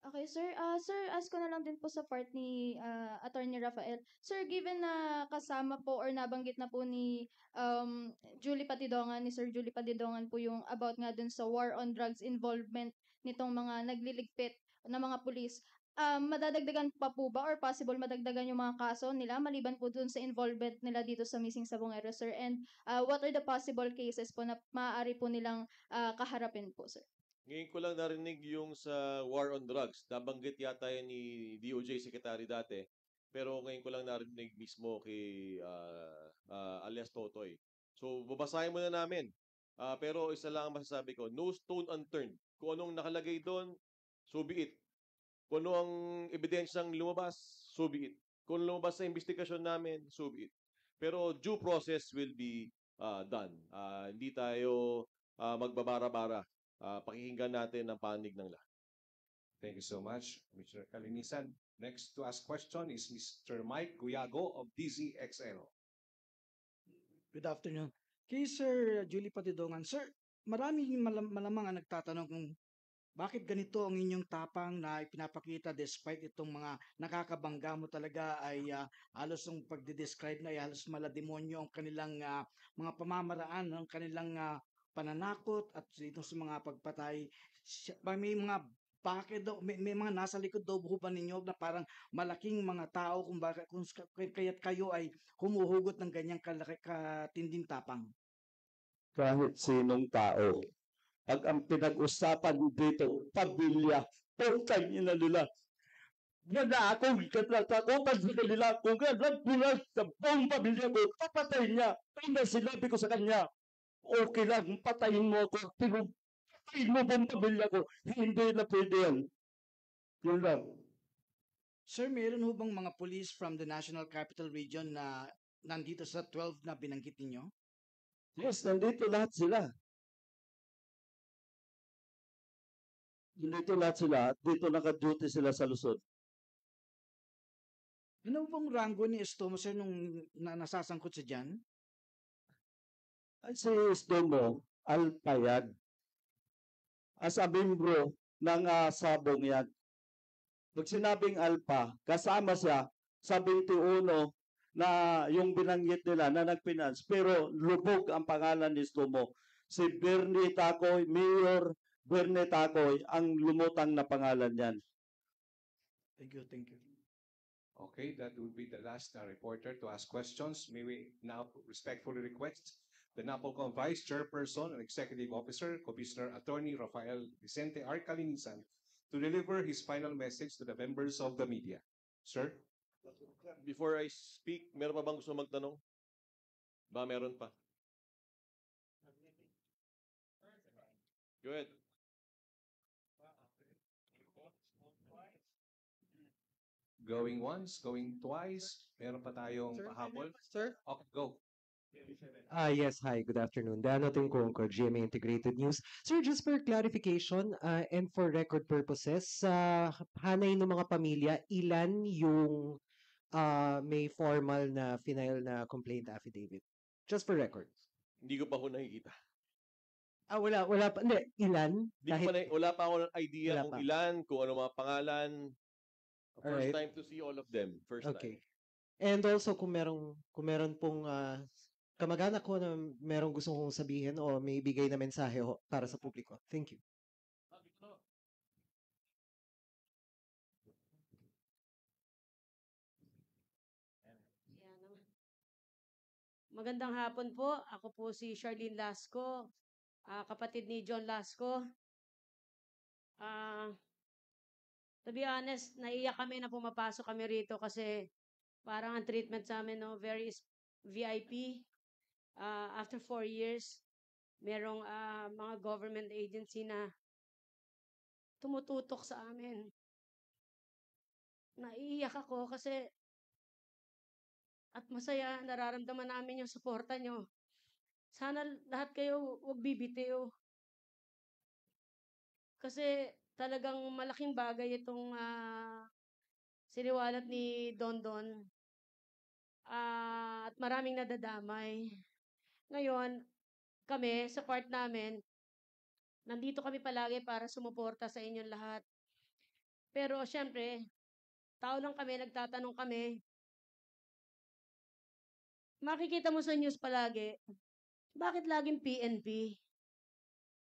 Okay, sir. Sir, ask ko na lang din po sa part ni Attorney Rafael. Sir, given na kasama po or nabanggit na po ni Sir Julie Patidongan po yung about nga dun sa war on drugs involvement nitong mga nagliligpit na mga pulis, madadagdagan pa po ba or possible madagdagan yung mga kaso nila maliban po dun sa involvement nila dito sa missing sabongero, sir? And what are the possible cases po na maaari po nilang kaharapin po, sir? Ngayon ko lang narinig yung sa war on drugs. Nabanggit yata yan ni DOJ Secretary dati. Pero ngayon ko lang narinig mismo kay alias Totoy. So, babasahin muna namin. Pero isa lang ang masasabi ko, no stone unturned. Kung anong nakalagay doon, so be it. Kung ano ang ebidensyang lumabas, so be it. Kung lumabas sa investigasyon namin, so be it. Pero due process will be done. Hindi tayo magbabara-bara. Pakikinggan natin ang panig ng lahat. Thank you so much, Mr. Kalinisan. Next to ask question is Mr. Mike Guyago of DZXL. Good afternoon. Kay Sir Julie Patidongan. Sir, maraming malamang ang nagtatanong kung bakit ganito ang inyong tapang na ipinapakita despite itong mga nakakabangga mo talaga ay halos ang pagde-describe na ay halos malademonyo ang kanilang mga pamamaraan, ang kanilang pananakot at dito sa mga pagpatay. May mga bakit daw may mga nasa likod daw ba ninyo na parang malaking mga tao kung kaya't kayo ay humuhugot ng ganyang katinding tapang? kahit sinong tao. Pag ang pinag-usapan dito, pamilya, putang ina nila. Yan na akong katatakutan sa kanila. Kung alam nila sa buong pamilya ko, papatay niya. Kaya sinabi ko sa kanya, okay lang, patayin mo ako. Pero patayin mo buong pamilya ko. Hindi na pwede yan. Yun lang. Sir, meron ho bang mga police from the National Capital Region na nandito sa 12 na binanggit ninyo? Yes, nandito lahat sila. Nandito lahat sila. At dito naka-duty sila sa Luzon. Ano bang rango ni Estomo, sir, nung nasasangkot siya dyan? Ay, si Estomo, Alpayag. As a membro ng sabong yan. Pag sinabing Alpha, kasama siya sa 21 na yung binanggit nila na nagfinance. Pero lubog ang pangalan ni Estomo. Si Bernie Tacoy, Mayor Bernie Tacoy, ang lumutang na pangalan niyan. Thank you, thank you. Okay, that would be the last reporter to ask questions. May we now respectfully request the NAPOLCOM Vice Chairperson and Executive Officer, Commissioner Attorney Rafael Vicente R. Calinisan, to deliver his final message to the members of the media. Sir? Before I speak, meron pa bang gusto magtanong? Ba, meron pa. Go ahead. Going once, going twice. Meron pa tayong pahabol. Sir? Okay, go. Yes, hi, good afternoon. Dano Tingkongko, GMA Integrated News. Sir, just for clarification and for record purposes, sa hanay ng mga pamilya, ilan yung may formal na final na complaint affidavit? Just for record. Hindi ko pa ho nakikita. Wala pa. Hindi, ilan? Wala pa ako ng idea Wala kung pa. ilan, kung ano mga pangalan. First Alright. time to see all of them. First Okay. time. And also kung meron pong kamag-anak ko na merong gusto kong sabihin o may bigay na mensahe para sa publiko. Thank you. Magandang hapon po. Ako po si Charlene Lasco, kapatid ni John Lasco. To be honest, naiyak kami na pumapasok kami rito kasi parang ang treatment sa amin, no, very VIP. After 4 years, merong mga government agency na tumututok sa amin. Naiiyak ako kasi at masaya, nararamdaman namin yung suporta nyo. Sana lahat kayo huwag bibitiw. Kasi talagang malaking bagay itong siniwalat ni Dondon. At maraming nadadamay. Ngayon, kami, sa part namin, nandito kami palagi para sumuporta sa inyong lahat. Pero syempre, tao lang kami, nagtatanong kami. Makikita mo sa news palagi, bakit laging PNP?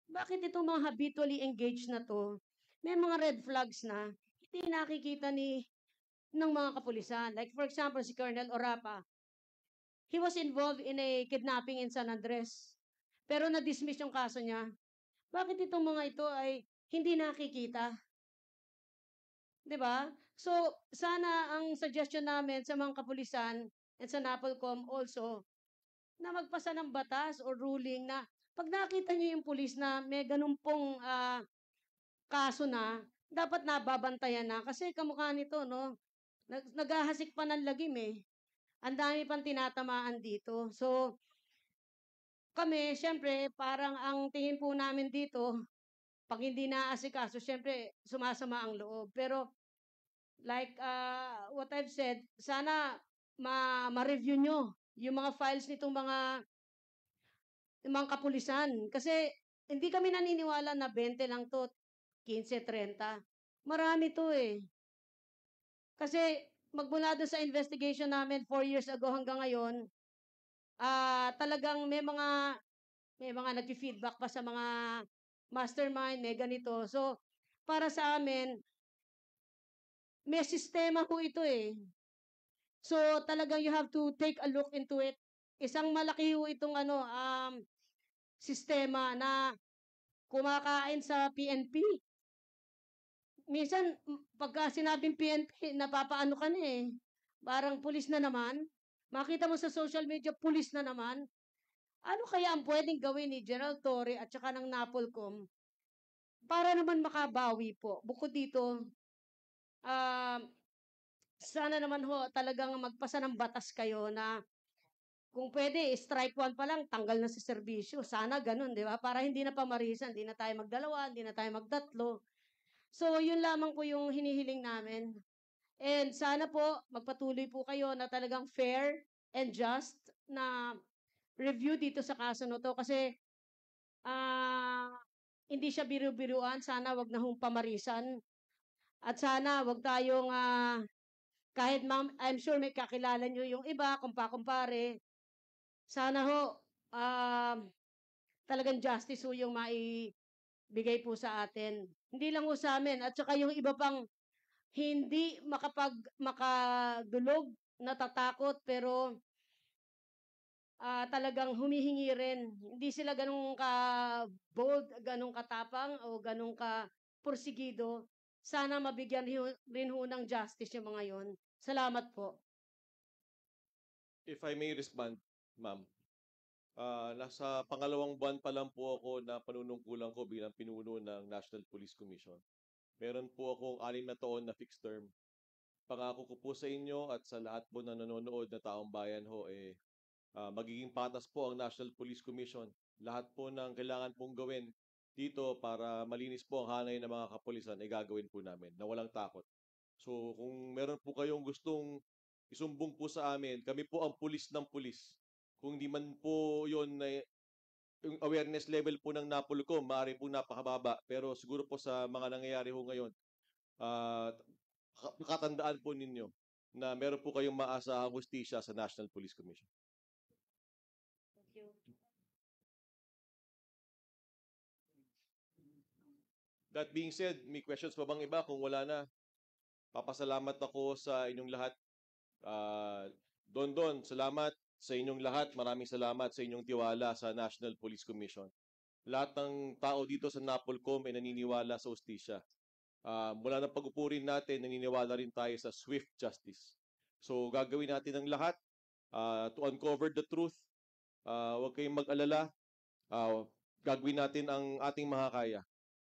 Bakit itong mga habitually engaged na to, may mga red flags na hindi nakikita ng mga kapulisan? Like for example, si Colonel Orapa, he was involved in a kidnapping in San Andres. Pero na-dismiss yung kaso niya. Bakit itong mga ito ay hindi nakikita? 'Di ba? So, sana ang suggestion namin sa mga kapulisan and sa NAPOLCOM also, na magpasa ng batas o ruling na pag nakita niyo yung pulis na may ganun pong kaso na, dapat nababantayan na. Kasi kamukha nito, no? Naghahasik pa ng lagim eh. Ang dami pang tinatamaan dito. So, kami, syempre, parang ang tingin po namin dito, pag hindi naasikaso, syempre, sumasama ang loob. Pero, like what I've said, sana ma-review nyo yung mga files nitong mga kapulisan. Kasi, hindi kami naniniwala na 20 lang to, 15, 30. Marami to eh. Kasi, magmula doon sa investigation namin 4 years ago hanggang ngayon, talagang may mga nag-feedback pa sa mga mastermind, may ganito. So, para sa amin, may sistema ho ito eh. So, talagang you have to take a look into it. Isang malaki ho itong sistema na kumakain sa PNP. Minsan, pagka sinabing PNP, napapaano ka na eh. Parang pulis na naman. Makita mo sa social media, pulis na naman. Ano kaya ang pwedeng gawin ni General Torre at saka ng NAPOLCOM para naman makabawi po? Bukod dito, sana naman ho talagang magpasa ng batas kayo na kung pwede, strike one pa lang, tanggal na sa serbisyo. Sana ganun, di ba? Para hindi na pamarisan, hindi na tayo magdalawa, hindi na tayo magtatlo. So, yun lamang po yung hinihiling namin. And sana po, magpatuloy po kayo na talagang fair and just na review dito sa kaso na to. Kasi, hindi siya biru-biruan. Sana wag na hong pamarisan. At sana wag tayong, kahit ma'am, I'm sure may kakilala nyo yung iba, kumpare. Sana ho, talagang justice ho yung maibigay po sa atin. Hindi lang ho sa amin. At saka yung iba pang hindi makadulog, natatakot, pero talagang humihingi rin. Hindi sila ganun ka-bold, ganun katapang, o ganun ka-porsigido. Sana mabigyan rin ho ng justice yung mga yon. Salamat po. If I may respond, ma'am. Nasa pangalawang buwan pa lang po ako na panunungkulan ko bilang pinuno ng National Police Commission. Meron po akong 6 na taon na fixed term. Pangako ko po sa inyo at sa lahat po na nanonood na taong bayan ho, magiging patas po ang National Police Commission. Lahat po ng kailangan pong gawin dito para malinis po ang hanay ng mga kapulisan ay gagawin po namin na walang takot. So kung meron po kayong gustong isumbong po sa amin, kami po ang pulis ng pulis. Kung di man po yun yung awareness level po ng NAPOLCOM, maaari po napakababa. Pero siguro po sa mga nangyayari ho ngayon, katandaan po ninyo na meron po kayong maasahang hustisya sa National Police Commission. That being said, may questions pa bang iba? Kung wala na, papasalamat ako sa inyong lahat. Don, salamat sa inyong lahat. Maraming salamat sa inyong tiwala sa National Police Commission. Lahat ng tao dito sa NAPOLCOM ay naniniwala sa hustisya. Mula ng pag-upurin natin, naniniwala rin tayo sa swift justice. So gagawin natin ang lahat to uncover the truth. Huwag kayong mag-alala. Gagawin natin ang ating makakaya.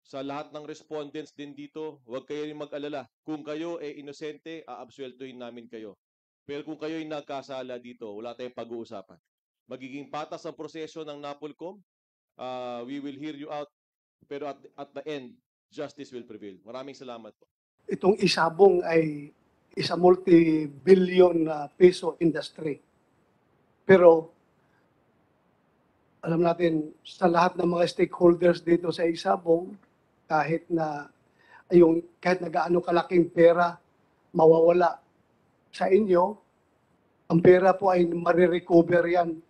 Sa lahat ng respondents din dito, huwag kayo rin mag-alala. Kung kayo ay inosente, aabsueltuhin namin kayo. Pero kung kayo ay nagkasala dito, wala tayong pag-uusapan. Magiging patas ang proseso ng NAPOLCOM. We will hear you out. Pero at the end, justice will prevail. Maraming salamat po. Itong Isabong ay isa multi-billion peso industry. Pero alam natin sa lahat ng mga stakeholders dito sa Isabong, kahit na gaano kalaking pera mawawala sa inyo, ang pera po ay marirecover yan.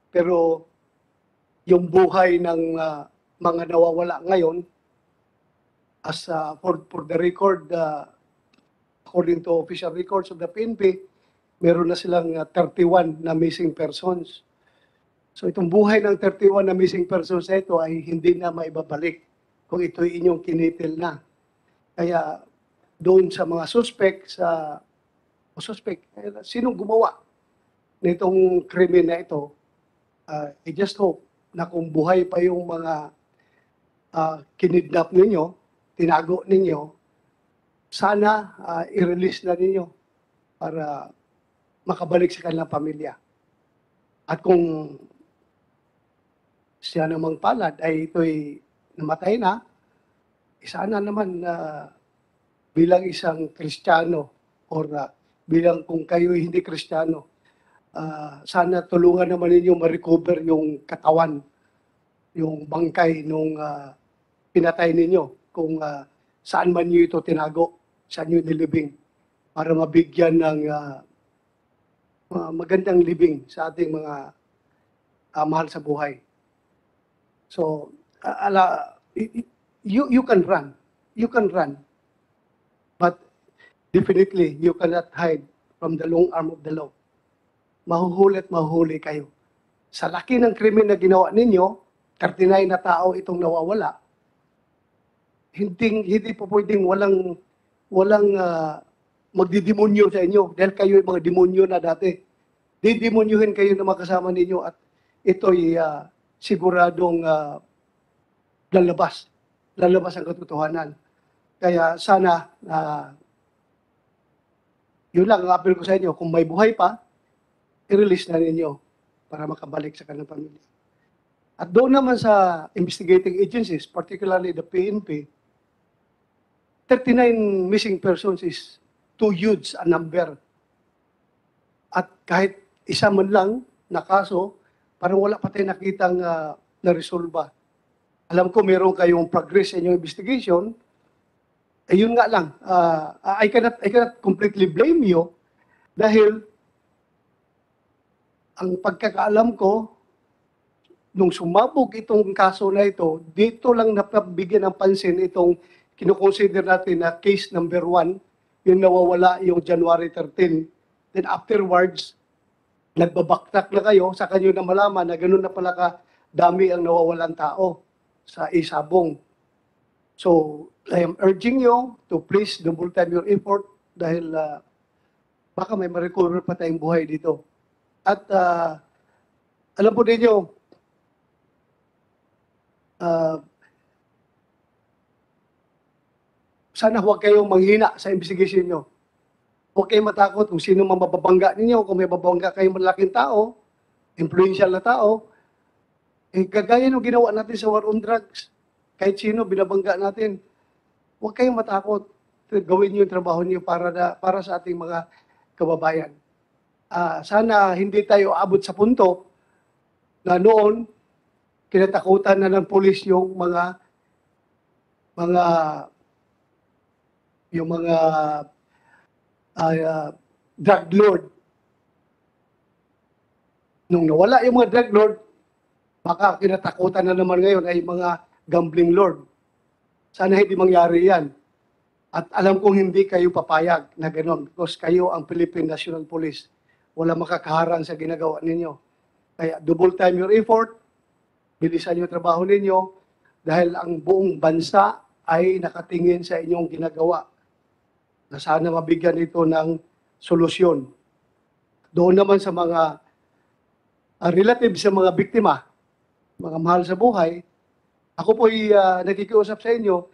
Pero yung buhay ng mga nawawala ngayon, as for the record, according to official records of the PNP, meron na silang 31 na missing persons. So itong buhay ng 31 na missing persons na ito ay hindi na maibabalik kung ito'y inyong kinitil na. Kaya doon sa mga suspect, sinong gumawa nitong krimen na ito, I just hope na kung buhay pa yung mga kinidnap ninyo, tinago ninyo, sana i-release na ninyo para makabalik sa kanilang pamilya. At kung siya namang palad ay ito'y namatay na, sana naman bilang isang Kristiyano or bilang kung kayo hindi Kristiyano, sana tulungan naman ninyo ma-recover yung katawan, yung bangkay nung pinatay ninyo, kung saan man nyo ito tinago, saan nyo nilibing, para mabigyan ng magandang libing sa ating mga mahal sa buhay. So, you can run, but definitely you cannot hide from the long arm of the law. Mahuhuli at mahuhuli kayo. Sa laki ng krimen na ginawa ninyo, 39 na tao itong nawawala, hindi po pwedeng walang magdidemonyo sa inyo dahil kayo ay mga demonyo na dati. Didemonyohin kayo na makasama ninyo at ito'y siguradong lalabas ang katotohanan. Kaya sana yun lang ang apel ko sa inyo. Kung may buhay pa, i-release na ninyo para makabalik sa kanilang pamilya. At doon naman sa investigating agencies, particularly the PNP, 39 missing persons is too huge a number. At kahit isa man lang na kaso, parang wala pa tayong nakitang na-resolva. Alam ko meron kayong progress sa inyong investigation. Yun nga lang, I cannot completely blame you dahil ang pagkakaalam ko, nung sumabog itong kaso na ito, dito lang napabigyan ng pansin itong kinukonsider natin na case number 1, yung nawawala yung January 13. Then afterwards, nagbabaktak na kayo, sa kanyo na malaman na ganoon na pala ka dami ang nawawalan tao sa Isabong. So, I am urging you to please double time your effort dahil baka may ma-recover pa tayong buhay dito. At alam po ninyo, sana huwag kayong manghina sa investigation nyo. Huwag kayong matakot kung sino mang mababangga ninyo. Kung may mababangga kayong malaking tao, influential na tao, kagaya ng ginawa natin sa war on drugs, kahit sino binabangga natin, huwag kayong matakot. Gawin niyo yung trabaho niyo para sa ating mga kababayan. Sana hindi tayo abot sa punto na noon, kinatakutan na ng pulis yung mga drug lord. Nung nawala yung mga drug lord, baka kinatakutan na naman ngayon ay mga gambling lord. Sana hindi mangyari yan. At alam kong hindi kayo papayag na gano'n because kayo ang Philippine National Police. Wala makakaharang sa ginagawa ninyo. Kaya double time your effort, bilisan yung trabaho ninyo dahil ang buong bansa ay nakatingin sa inyong ginagawa na sana mabigyan ito ng solusyon. Doon naman sa mga relatives sa mga biktima, mga mahal sa buhay, ako po'y nakikiusap sa inyo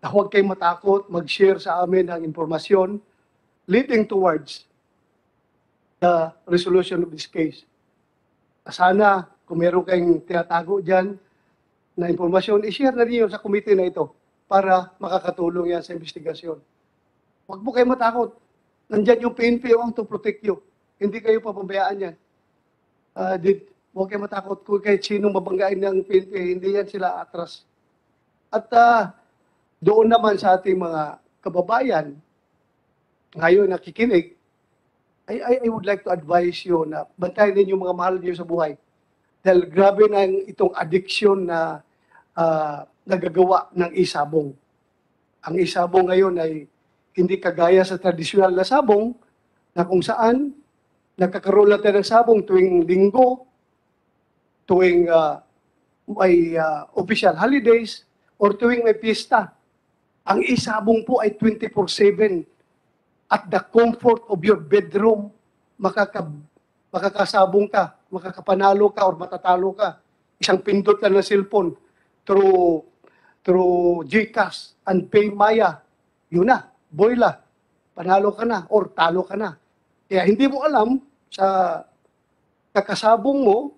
na huwag kayong matakot mag-share sa amin ng impormasyon leading towards the resolution of this case. Sana, kung meron kayong tinatago dyan na impormasyon, i-share na niyo sa committee na ito para makakatulong yan sa investigasyon. Huwag po kayo matakot. Nandyan yung PNP to protect you. Hindi kayo papabayaan yan. Huwag kayo matakot kung kahit sinong mabanggain ng PNP, hindi yan sila atras. At doon naman sa ating mga kababayan, ngayon nakikinig, I would like to advise you na bantayan ninyo mga mahal niyo sa buhay. Dahil grabe na itong addiction na nagagawa ng isabong. Ang isabong ngayon ay hindi kagaya sa tradisyonal na sabong na kung saan nagkakaroon natin ng sabong tuwing linggo, tuwing may official holidays, or tuwing may pista. Ang isabong po ay 24/7. At the comfort of your bedroom, makakasabong ka, makakapanalo ka, or matatalo ka. Isang pindot lang ng cellphone through GCash and PayMaya. Yun na, boyla. Panalo ka na or talo ka na. Kaya hindi mo alam sa kakasabong mo,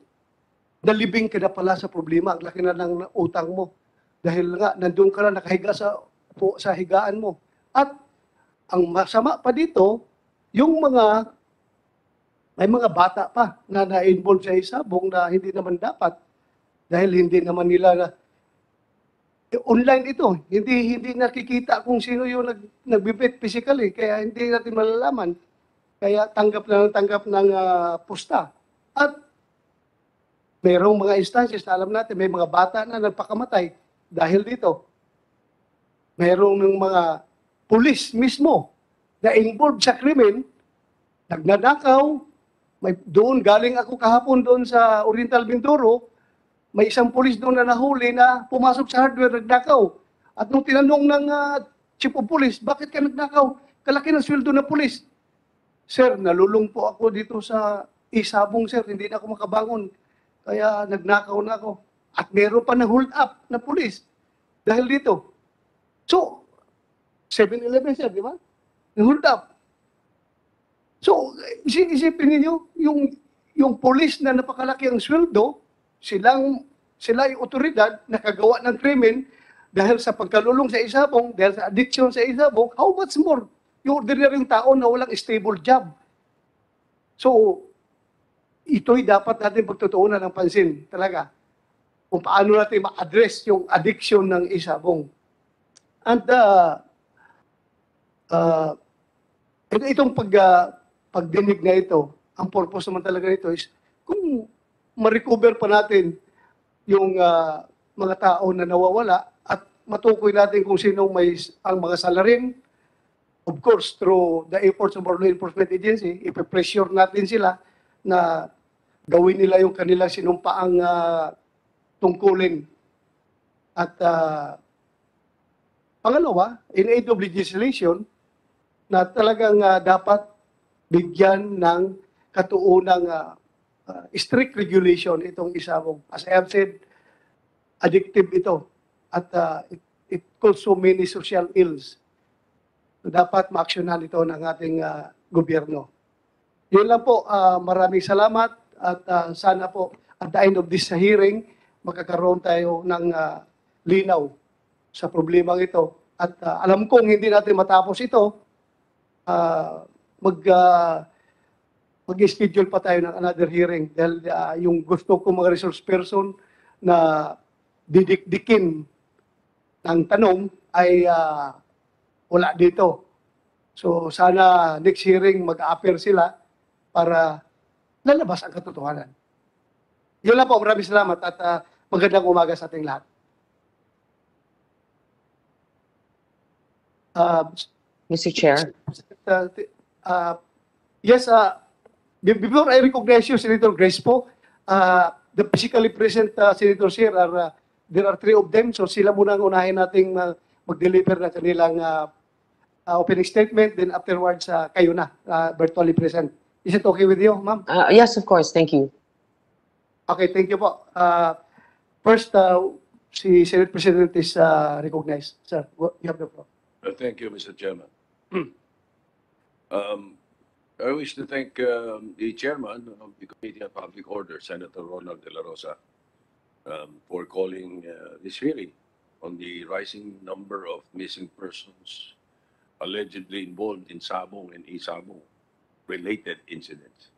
nalibing ka na pala sa problema. Ang laki na ng utang mo. Dahil nga, nandun ka na nakahiga sa higaan mo. At ang masama pa dito, yung may mga bata pa na na-involve sa isabong na hindi naman dapat. Dahil hindi naman nila online ito. Hindi nakikita kung sino yung nagbibit physically. Kaya hindi natin malalaman. Kaya tanggap ng pusta. At mayroong mga instances na alam natin, may mga bata na nagpakamatay dahil dito. Mayroong ng mga pulis mismo na involved sa krimen, nagnanakaw, doon galing ako kahapon doon sa Oriental Mindoro, May isang pulis doon na nahuli na pumasok sa hardware, nagnakaw. At nung tinanong ng chief of police, bakit ka nagnakaw? Kalaki ng sweldo na pulis. Sir, nalulung po ako dito sa Isabong, sir. Hindi na ako makabangon. Kaya nagnakaw na ako. At meron pa ng hold up na pulis. Dahil dito. So, 7-Eleven, sir, di ba? Hold up. So, isipin niyo yung pulis na napakalaki ang sweldo, sila yung otoridad nakagawa ng krimen dahil sa pagkalulong sa Isabong, dahil sa addiction sa Isabong, how much more yung ordinaryong tao na walang stable job. So, ito'y dapat natin pagtutuunan ng pansin talaga kung paano natin ma-address yung addiction ng Isabong. And itong pagdinig na ito, ang purpose naman talaga nito is kung ma-recover pa natin yung mga tao na nawawala at matukoy natin kung sinong may ang mga salarin. Of course, through the efforts of our law enforcement agency, ipe-pressure natin sila na gawin nila yung kanilang sinumpaang tungkulin. At pangalawa, in aid of legislation, na talagang dapat bigyan ng katuunang strict regulation itong Isabong. As I have said, addictive ito at it causes so many social ills. So, dapat ma-actionan ito ng ating gobyerno. Yun lang po, maraming salamat at sana po at the end of this hearing, magkakaroon tayo ng linaw sa problemang ito. At alam kong hindi natin matapos ito, mag-schedule pa tayo ng another hearing dahil yung gusto ko mga resource person na didikdikin ng tanong ay wala dito. So sana next hearing mag-appear sila para lalabas ang katotohanan. Yun lang po, maraming salamat at magandang umaga sa ating lahat. Mr. Chair. Yes, before I recognize you, Senator Grace po, the physically present senators here are, there are 3 of them, so sila muna ang unahin nating mag-deliver ng kanilang opening statement, then afterwards kayo na, virtually present. Is it okay with you, ma'am? Yes, of course. Thank you. Okay, thank you po. First, si Senate President is recognized. Sir, you have the floor. Thank you, Mr. Chairman. I wish to thank the chairman of the Committee on Public Order, Senator Ronald De La Rosa, for calling this hearing on the rising number of missing persons allegedly involved in Sabong and Isabong related incidents.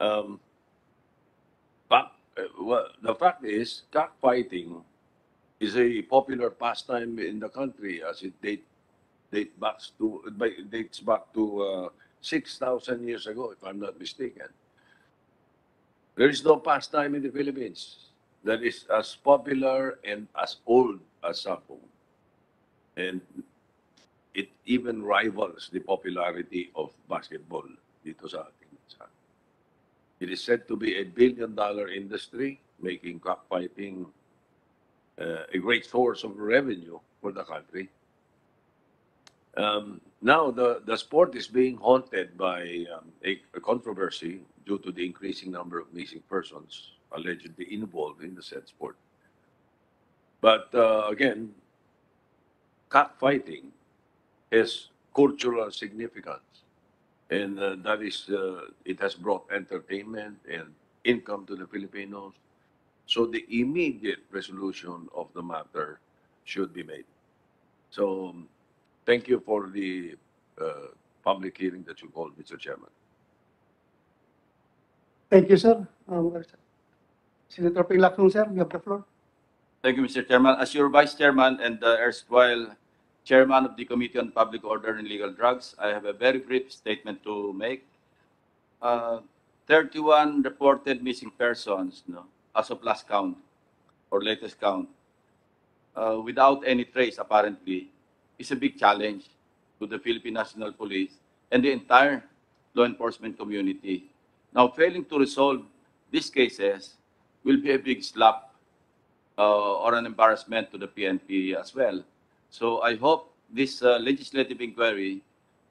The fact is, cockfighting is a popular pastime in the country as it dates back to 6,000 years ago, if I'm not mistaken. There is no pastime in the Philippines that is as popular and as old as Sabong. And it even rivals the popularity of basketball dito sa ating bansa. It is said to be a billion-dollar industry, making cockfighting a great source of revenue for the country. Now, the sport is being haunted by a controversy due to the increasing number of missing persons allegedly involved in the said sport. But again, cockfighting has cultural significance, and that is, it has brought entertainment and income to the Filipinos. So the immediate resolution of the matter should be made. So thank you for the public hearing that you called, Mr. Chairman. Thank you, sir. Senator Pinglac-Nung, sir, you have the floor. Thank you, Mr. Chairman. As your Vice Chairman and erstwhile Chairman of the Committee on Public Order and Illegal Drugs, I have a very brief statement to make. 31 reported missing persons, as of last count or latest count, without any trace apparently, is a big challenge to the Philippine National Police and the entire law enforcement community. Now, failing to resolve these cases will be a big slap or an embarrassment to the PNP as well. So I hope this legislative inquiry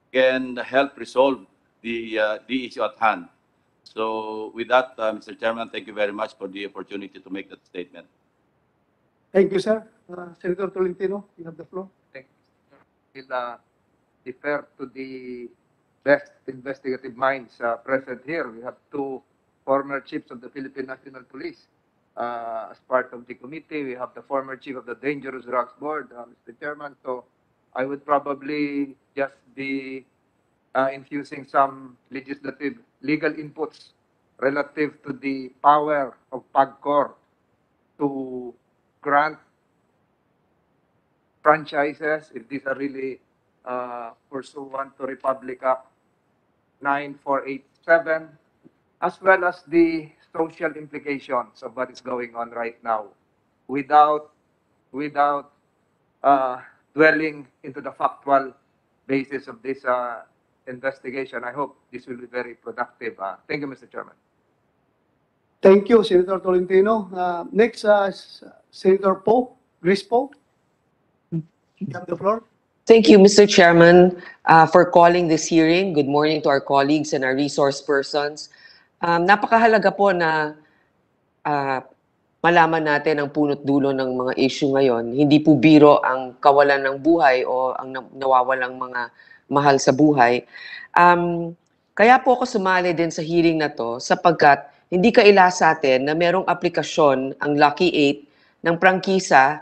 can help resolve the issue at hand. So with that, Mr. Chairman, thank you very much for the opportunity to make that statement. Thank you, sir. Senator Tolentino, you have the floor. Thank you. Will defer to the best investigative minds present here. We have two former chiefs of the Philippine National Police as part of the committee. We have the former chief of the Dangerous Drugs Board, Mr. Chairman. So I would probably just be infusing some legislative legal inputs relative to the power of PAGCOR to grant franchises, if these are really pursuant to Republic Act 9487, as well as the social implications of what is going on right now, without dwelling into the factual basis of this investigation. I hope this will be very productive. Thank you, Mr. Chairman. Thank you, Senator Tolentino. Next, Senator Poe, Grace Poe. You have the floor. Thank you, Mr. Chairman, for calling this hearing. Good morning to our colleagues and our resource persons. Napakahalaga po na malaman natin ang punot dulo ng mga issue ngayon. Hindi po biro ang kawalan ng buhay o ang nawawalang mga mahal sa buhay. Kaya po ako sumali din sa hearing na to sapagkat hindi kaila sa atin na merong aplikasyon ang Lucky 8 ng prangkisa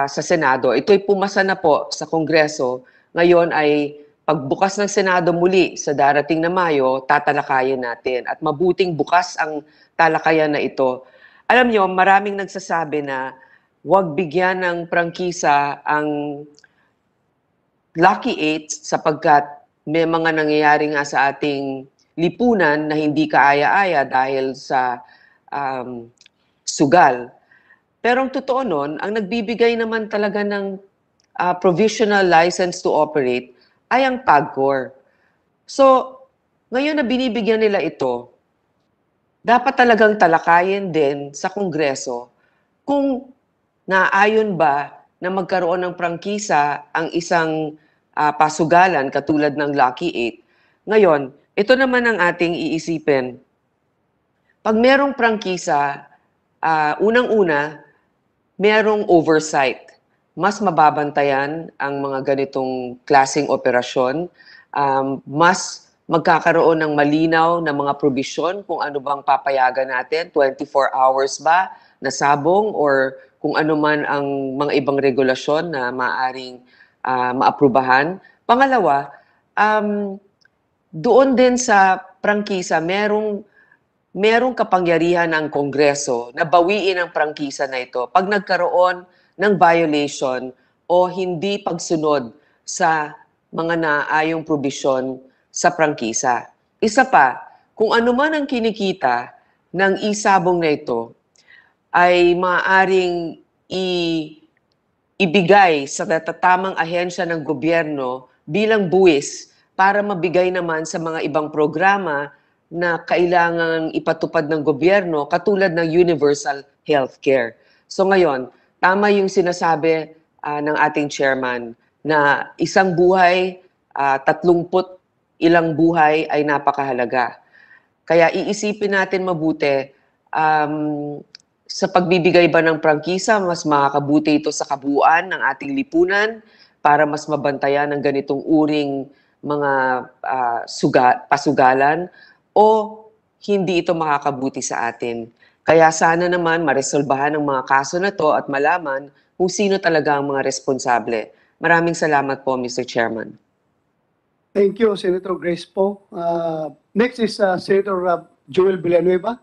sa Senado. Ito'y pumasa na po sa Kongreso. Ngayon ay pagbukas ng Senado muli sa darating na Mayo, tatalakayin natin. At mabuting bukas ang talakayan na ito. Alam nyo, maraming nagsasabi na huwag bigyan ng prangkisa ang Lucky 8 sapagkat may mga nangyayari nga sa ating lipunan na hindi kaaya-aya dahil sa sugal. Pero ang totoo nun, ang nagbibigay naman talaga ng provisional license to operate ay ang PAGCOR. So, ngayon na binibigyan nila ito, dapat talagang talakayin din sa Kongreso kung naayon ba na magkaroon ng prangkisa ang isang pasugalan katulad ng Lucky 8. Ngayon, ito naman ang ating iisipin. Pag merong prangkisa, unang-una, merong oversight. Mas mababantayan ang mga ganitong klaseng operasyon. Mas magkakaroon ng malinaw na mga probisyon kung ano bang papayagan natin, 24 hours ba na sabong or kung ano man ang mga ibang regulasyon na maaaring maaprubahan. Pangalawa, doon din sa prangkisa, merong kapangyarihan ng Kongreso na bawiin ang prangkisa na ito pag nagkaroon ng violation o hindi pagsunod sa mga naayong probisyon sa prangkisa. Isa pa, kung ano man ang kinikita ng isabong na ito ay maaaring ibigay sa tamang ahensya ng gobyerno bilang buwis para mabigay naman sa mga ibang programa na kailangang ipatupad ng gobyerno katulad ng universal healthcare. So ngayon, tama yung sinasabi ng ating chairman na isang buhay, 30 ilang buhay ay napakahalaga. Kaya iisipin natin mabuti, sa pagbibigay ba ng prangkisa, mas makakabuti ito sa kabuuan ng ating lipunan para mas mabantayan ng ganitong uring mga pasugalan o hindi ito makakabuti sa atin. Kaya sana naman maresolbahan ang mga kaso na to at malaman kung sino talaga ang mga responsable. Maraming salamat po, Mr. Chairman. Thank you, Senator Grace Poe. Next is Senator Joel Villanueva.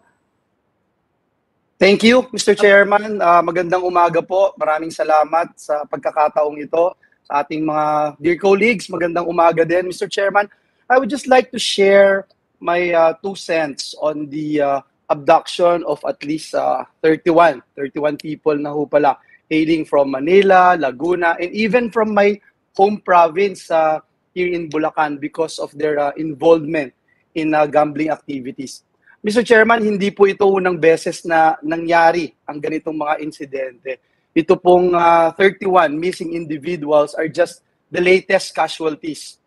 Thank you, Mr. Chairman. Magandang umaga po. Maraming salamat sa pagkakataong ito sa ating mga dear colleagues. Magandang umaga din, Mr. Chairman. I would just like to share my 2 cents on the abduction of at least 31 people na ho pala, hailing from Manila, Laguna, and even from my home province here in Bulacan because of their involvement in gambling activities. Mr. Chairman, hindi po ito unang beses na nangyari ang ganitong mga insidente. Ito pong 31 missing individuals are just the latest casualties.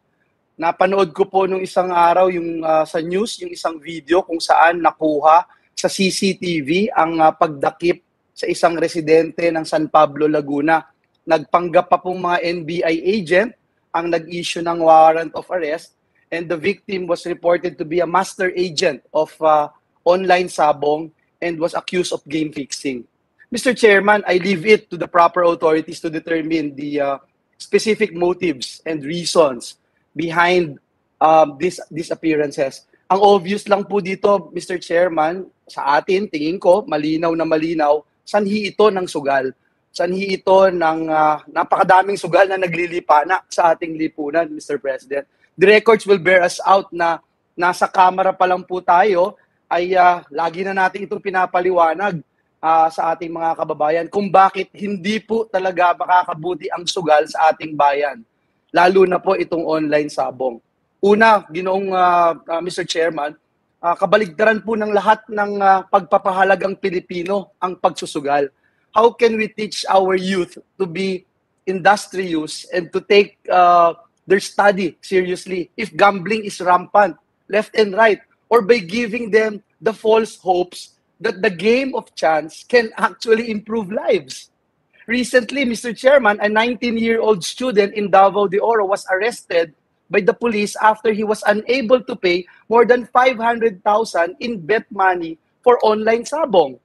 Napanood ko po nung isang araw yung sa news, yung isang video kung saan nakuha sa CCTV ang pagdakip sa isang residente ng San Pablo, Laguna. Nagpanggap pa pong mga NBI agent ang nag-issue ng warrant of arrest, and the victim was reported to be a master agent of online sabong and was accused of game fixing. Mr. Chairman, I leave it to the proper authorities to determine the specific motives and reasons behind these disappearances. Ang obvious lang po dito, Mr. Chairman, sa atin, tingin ko, malinaw na malinaw, sanhi ito ng sugal. Sanhi ito ng napakadaming sugal na naglilipana sa ating lipunan, Mr. President. The records will bear us out na nasa kamera pa lang po tayo ay lagi na natin itong pinapaliwanag sa ating mga kababayan kung bakit hindi po talaga makakabuti ang sugal sa ating bayan. Lalo na po itong online sabong. Una, ginoong Mr. Chairman, kabaligtaran po ng lahat ng pagpapahalagang Pilipino ang pagsusugal. How can we teach our youth to be industrious and to take their study seriously if gambling is rampant left and right, or by giving them the false hopes that the game of chance can actually improve lives? Recently, Mr. Chairman, a 19-year-old student in Davao de Oro was arrested by the police after he was unable to pay more than 500,000 in bet money for online sabong.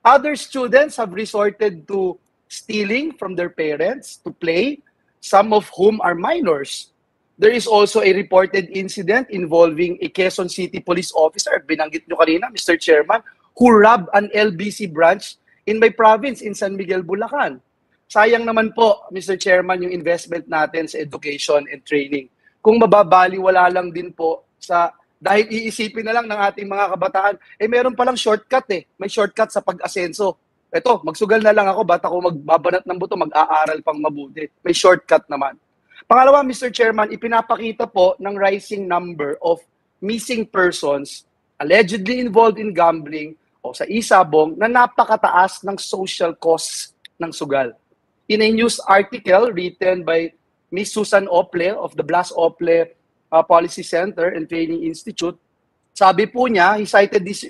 Other students have resorted to stealing from their parents to play, some of whom are minors. There is also a reported incident involving a Quezon City police officer, binanggit nyo kanina, Mr. Chairman, who robbed an LBC branch in my province in San Miguel, Bulacan. Sayang naman po, Mr. Chairman, yung investment natin sa education and training. Kung mababaliwala lang din po sa, dahil iisipin na lang ng ating mga kabataan, meron palang shortcut may shortcut sa pag-asenso. Eto, magsugal na lang ako, ba't ako magbabanat ng buto, mag-aaral pang mabuti. May shortcut naman. Pangalawa, Mr. Chairman, ipinapakita po ng rising number of missing persons allegedly involved in gambling o sa isabong na napakataas ng social costs ng sugal. In a news article written by Ms. Susan Ople of the Blas Ople Policy Center and Training Institute, sabi po niya,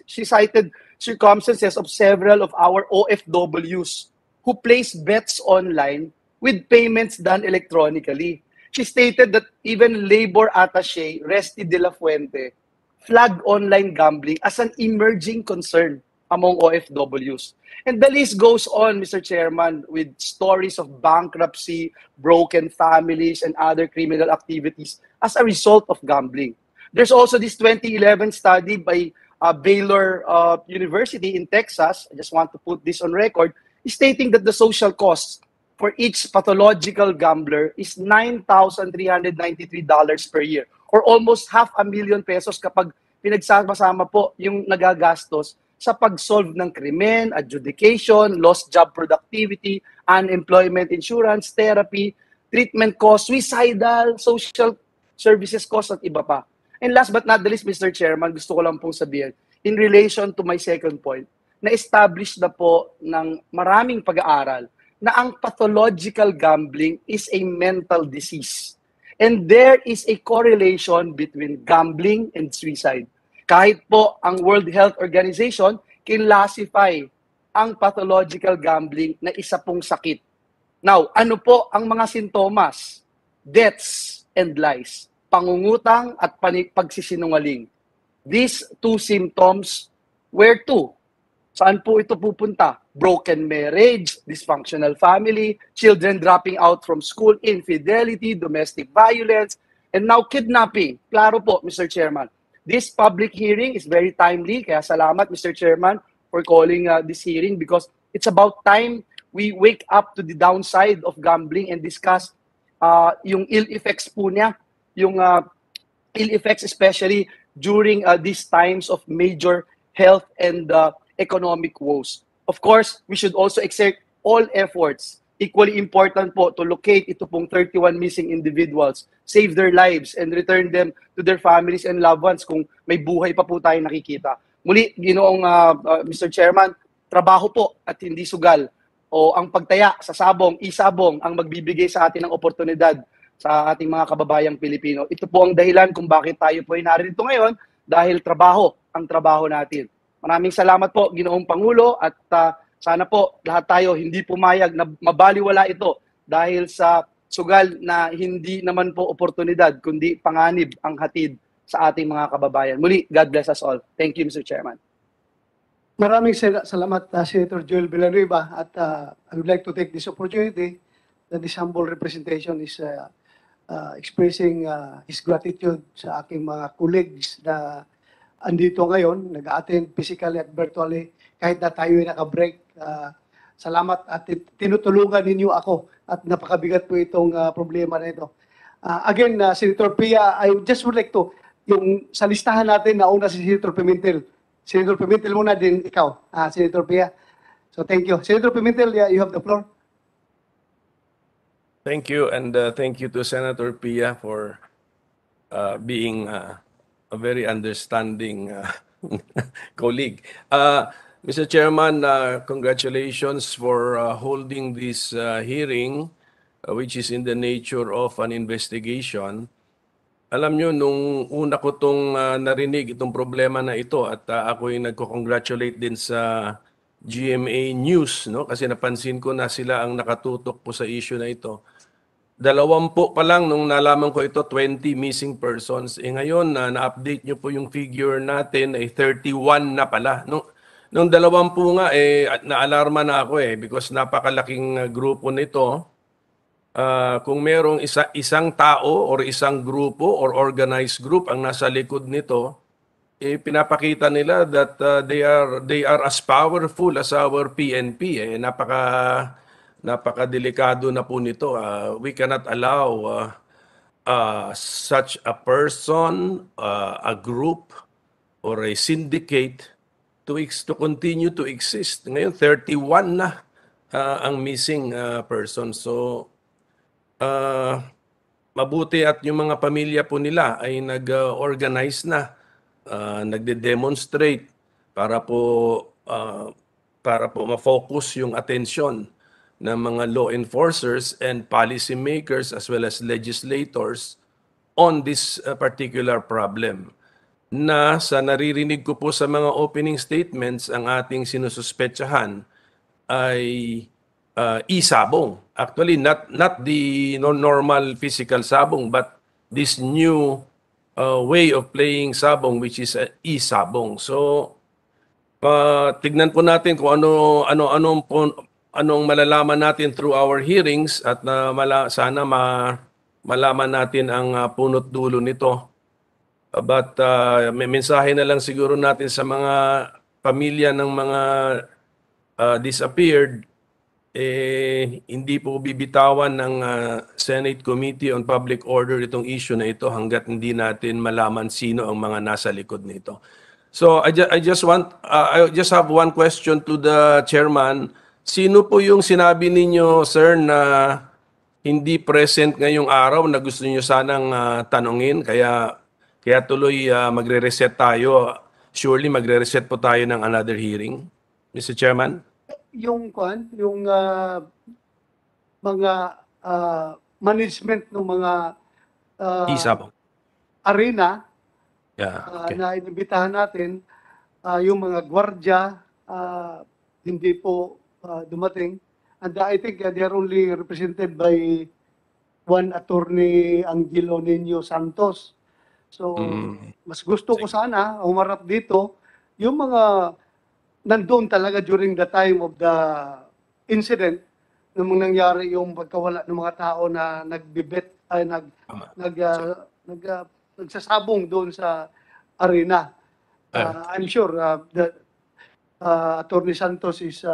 she cited circumstances of several of our OFWs who place bets online with payments done electronically. She stated that even labor attaché Resty de la Fuente flagged online gambling as an emerging concern among OFWs. And the list goes on, Mr. Chairman, with stories of bankruptcy, broken families, and other criminal activities as a result of gambling. There's also this 2011 study by Baylor University in Texas, I just want to put this on record, stating that the social costs for each pathological gambler is $9,393 per year, or almost $500,000 pesos kapag pinagsama-sama po yung nagagastos sa pag-solve ng krimen, adjudication, lost job productivity, unemployment insurance, therapy, treatment costs, suicidal, social services costs, at iba pa. And last but not the least, Mr. Chairman, gusto ko lang pong sabihin, in relation to my second point, na-establish na po ng maraming pag-aaral na ang pathological gambling is a mental disease. And there is a correlation between gambling and suicide. Kahit po ang World Health Organization kinlasify ang pathological gambling na isa pong sakit. Now, ano po ang mga sintomas? Deaths and lies. Pangungutang at pagsisinungaling. These two symptoms, where to? Saan po ito pupunta? Broken marriage, dysfunctional family, children dropping out from school, infidelity, domestic violence, and now kidnapping. Klaro po, Mr. Chairman. This public hearing is very timely, kaya salamat, Mr. Chairman, for calling this hearing, because it's about time we wake up to the downside of gambling and discuss yung ill effects po niya, yung ill effects especially during these times of major health and economic woes. Of course, we should also exert all efforts. Equally important po to locate ito pong 31 missing individuals, save their lives, and return them to their families and loved ones kung may buhay pa po tayo nakikita. Muli, Ginoong Mr. Chairman, trabaho po at hindi sugal o ang pagtaya sa sabong, isabong ang magbibigay sa atin ng oportunidad sa ating mga kababayang Pilipino. Ito po ang dahilan kung bakit tayo po ay narito ngayon dahil trabaho ang trabaho natin. Maraming salamat po, Ginoong Pangulo, at sana po lahat tayo hindi pumayag na mabaliwala ito dahil sa sugal na hindi naman po oportunidad kundi panganib ang hatid sa ating mga kababayan. Muli, God bless us all. Thank you, Mr. Chairman. Maraming salamat, Senator Joel Villanueva, at I would like to take this opportunity that this humble representation is expressing his gratitude sa aking mga colleagues na andito ngayon, nag-attend physically at virtually, kahit na tayo ay naka-break. Salamat at tinutulungan ninyo ako at napakabigat po itong problema na ito. Again, Senator Pia, I just would like to, yung sa listahan natin, nauna si Senator Pimentel. Senator Pimentel muna, din ikaw, Senator Pia. So thank you. Senator Pimentel, you have the floor. Thank you, and thank you to Senator Pia for being a very understanding colleague. Mr. Chairman, congratulations for holding this hearing, which is in the nature of an investigation. Alam nyo, nung una ko itong narinig, itong problema na ito, at ako'y nagko-congratulate din sa GMA News, no? Kasi napansin ko na sila ang nakatutok po sa issue na ito. 20 pa lang nung nalaman ko ito, 20 missing persons. Ngayon, na-update nyo po yung figure natin, ay 31 na pala. Nung 20 nga, na-alarma na ako because napakalaking grupo nito. Kung merong isang tao or isang grupo or organized group ang nasa likod nito, pinapakita nila that they are as powerful as our PNP. Napakadelikado na po nito. We cannot allow such a person, a group, or a syndicate to continue to exist. Ngayon, 31 na ang missing person. So, mabuti at yung mga pamilya po nila ay nag-organize na, nagde-demonstrate para po ma-focus yung atensyon ng mga law enforcers and policy makers as well as legislators on this particular problem. Na sa naririnig ko po sa mga opening statements, ang ating sinususpetsahan ay e-sabong. Actually, not the normal physical sabong, but this new way of playing sabong, which is e-sabong. So, tignan po natin kung anong malalaman natin through our hearings at sana malaman natin ang punot dulo nito. But may mensahe na lang siguro natin sa mga pamilya ng mga disappeared, hindi po bibitawan ng Senate Committee on Public Order itong issue na ito hanggat hindi natin malaman sino ang mga nasa likod nito. So I just have one question to the chairman. Sino po yung sinabi ninyo, sir, na hindi present ngayong araw na gusto niyo sanang tanungin? Kaya tuloy magre-reset tayo. Surely magre-reset po tayo ng another hearing, Mr. Chairman? Yung mga management ng mga e-sabong arena okay. na inibitahan natin, yung mga gwardya hindi po dumating, and I think they are only represented by one attorney, Angelo Nino Santos. So mas gusto ko sana humarap dito yung mga nandoon talaga during the time of the incident nung nangyari yung pagkawala ng mga tao na nagsasabong doon sa arena. I'm sure that Attorney Santos is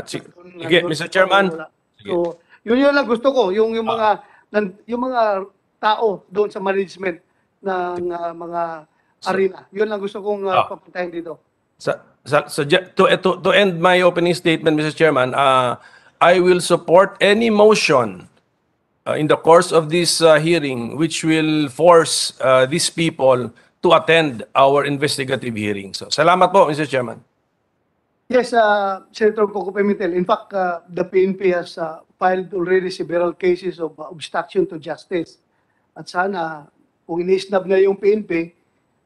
sige, Mr. Chairman. So, yun lang gusto ko, yung mga tao doon sa management ng mga arena. Yun lang gusto kong papuntahin dito. To end my opening statement, Mr. Chairman, I will support any motion in the course of this hearing which will force these people to attend our investigative hearing. So, salamat po, Mr. Chairman. Yes, Senator Coco Pimentel. In fact, the PNP has filed already several cases of obstruction to justice. At sana, kung ini-snub na yung PNP,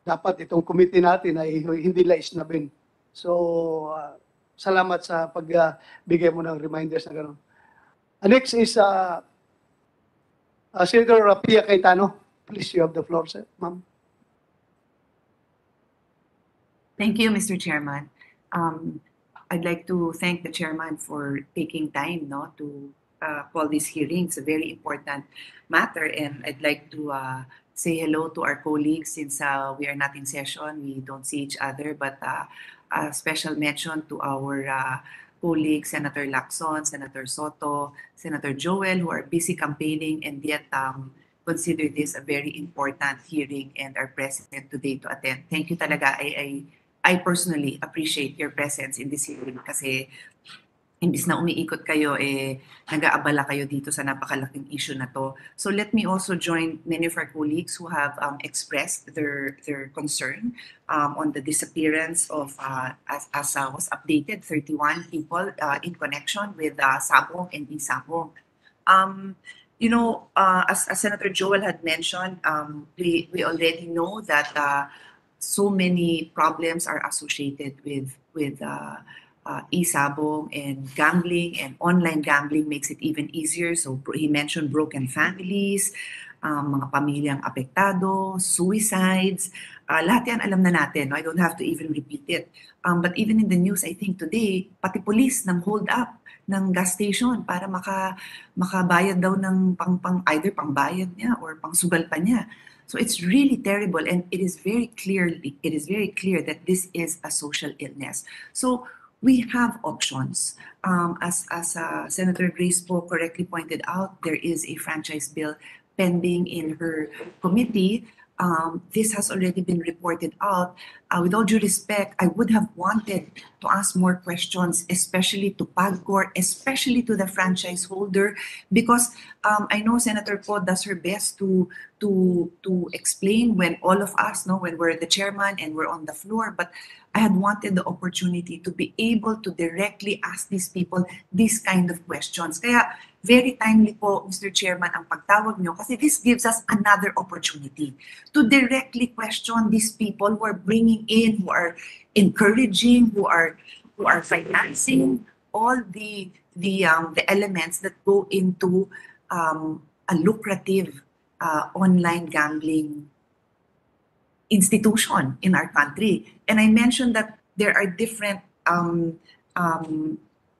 dapat itong committee natin ay hindi la isnabin. So, salamat sa pagbigay mo ng reminders na gano'n. Next is Senator Pia Cayetano. Please, you have the floor, sir, ma'am. Thank you, Mr. Chairman. I'd like to thank the chairman for taking time to call this hearing. It's a very important matter, and I'd like to say hello to our colleagues since we are not in session. We don't see each other, but a special mention to our colleagues, Senator Lacson, Senator Soto, Senator Joel, who are busy campaigning and yet consider this a very important hearing and are present today to attend. Thank you talaga. I personally appreciate your presence in this hearing kasi imbis na umiikot kayo, nag-aabala kayo dito sa napakalaking issue na to. So let me also join many of our colleagues who have expressed their concern on the disappearance of, as was updated, 31 people in connection with Sabong and Isabong. You know, as Senator Joel had mentioned, we already know that so many problems are associated with Isabong, and gambling and online gambling makes it even easier. So he mentioned broken families, mga pamilyang apektado, suicides, lahat yan alam na natin. No? I don't have to even repeat it. But even in the news, I think today, pati police nang hold up ng gas station para makabayad daw ng either pangbayad niya or pangsugal pa niya. So it's really terrible, and it is very clear that this is a social illness. So we have options. As Senator Grace Poe correctly pointed out, there is a franchise bill pending in her committee. This has already been reported out. With all due respect, I would have wanted to ask more questions, especially to PAGCOR, especially to the franchise holder, because I know Senator Poe does her best to explain when all of us know when we're the chairman and we're on the floor, but I had wanted the opportunity to be able to directly ask these people these kind of questions. Kaya very timely po, Mr. Chairman, ang pagtawag nyo kasi this gives us another opportunity to directly question these people who are bringing in, who are encouraging, who are financing all the elements that go into a lucrative online gambling institution in our country. And I mentioned that there are different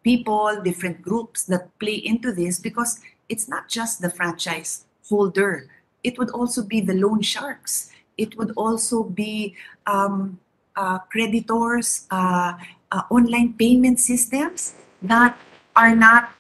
people, different groups that play into this because it's not just the franchise holder. It would also be the loan sharks. It would also be creditors, online payment systems that are not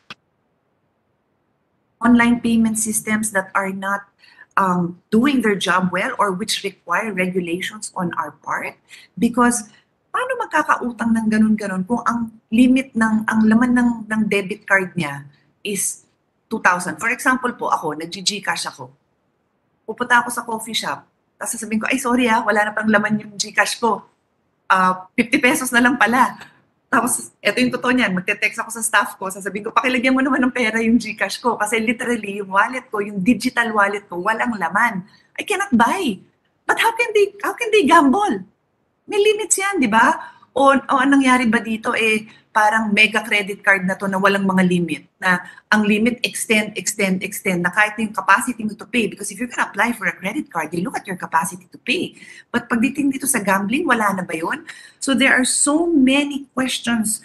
doing their job well or which require regulations on our part. Because paano magkakautang ng ganun-ganun kung ang limit ang laman ng debit card niya is 2,000. For example po, ako, nag-GCash ako. Pupunta ako sa coffee shop, tapos sasabihin ko, ay sorry wala na pang laman yung GCash ko. 50 pesos na lang pala. Tapos, eto yung totoo niyan, magte-text ako sa staff ko, sasabihin ko, pakilagyan mo naman ng pera yung GCash ko kasi literally yung wallet ko, yung digital wallet ko, walang laman. I cannot buy. But how can they gamble? May limits yan, di ba? O anong nangyari ba dito parang mega credit card na to na walang mga limit, na ang limit extend, na kahit yung capacity mo to pay. Because if you're gonna apply for a credit card, they look at your capacity to pay. But pagdating dito sa gambling, wala na ba yun? So there are so many questions,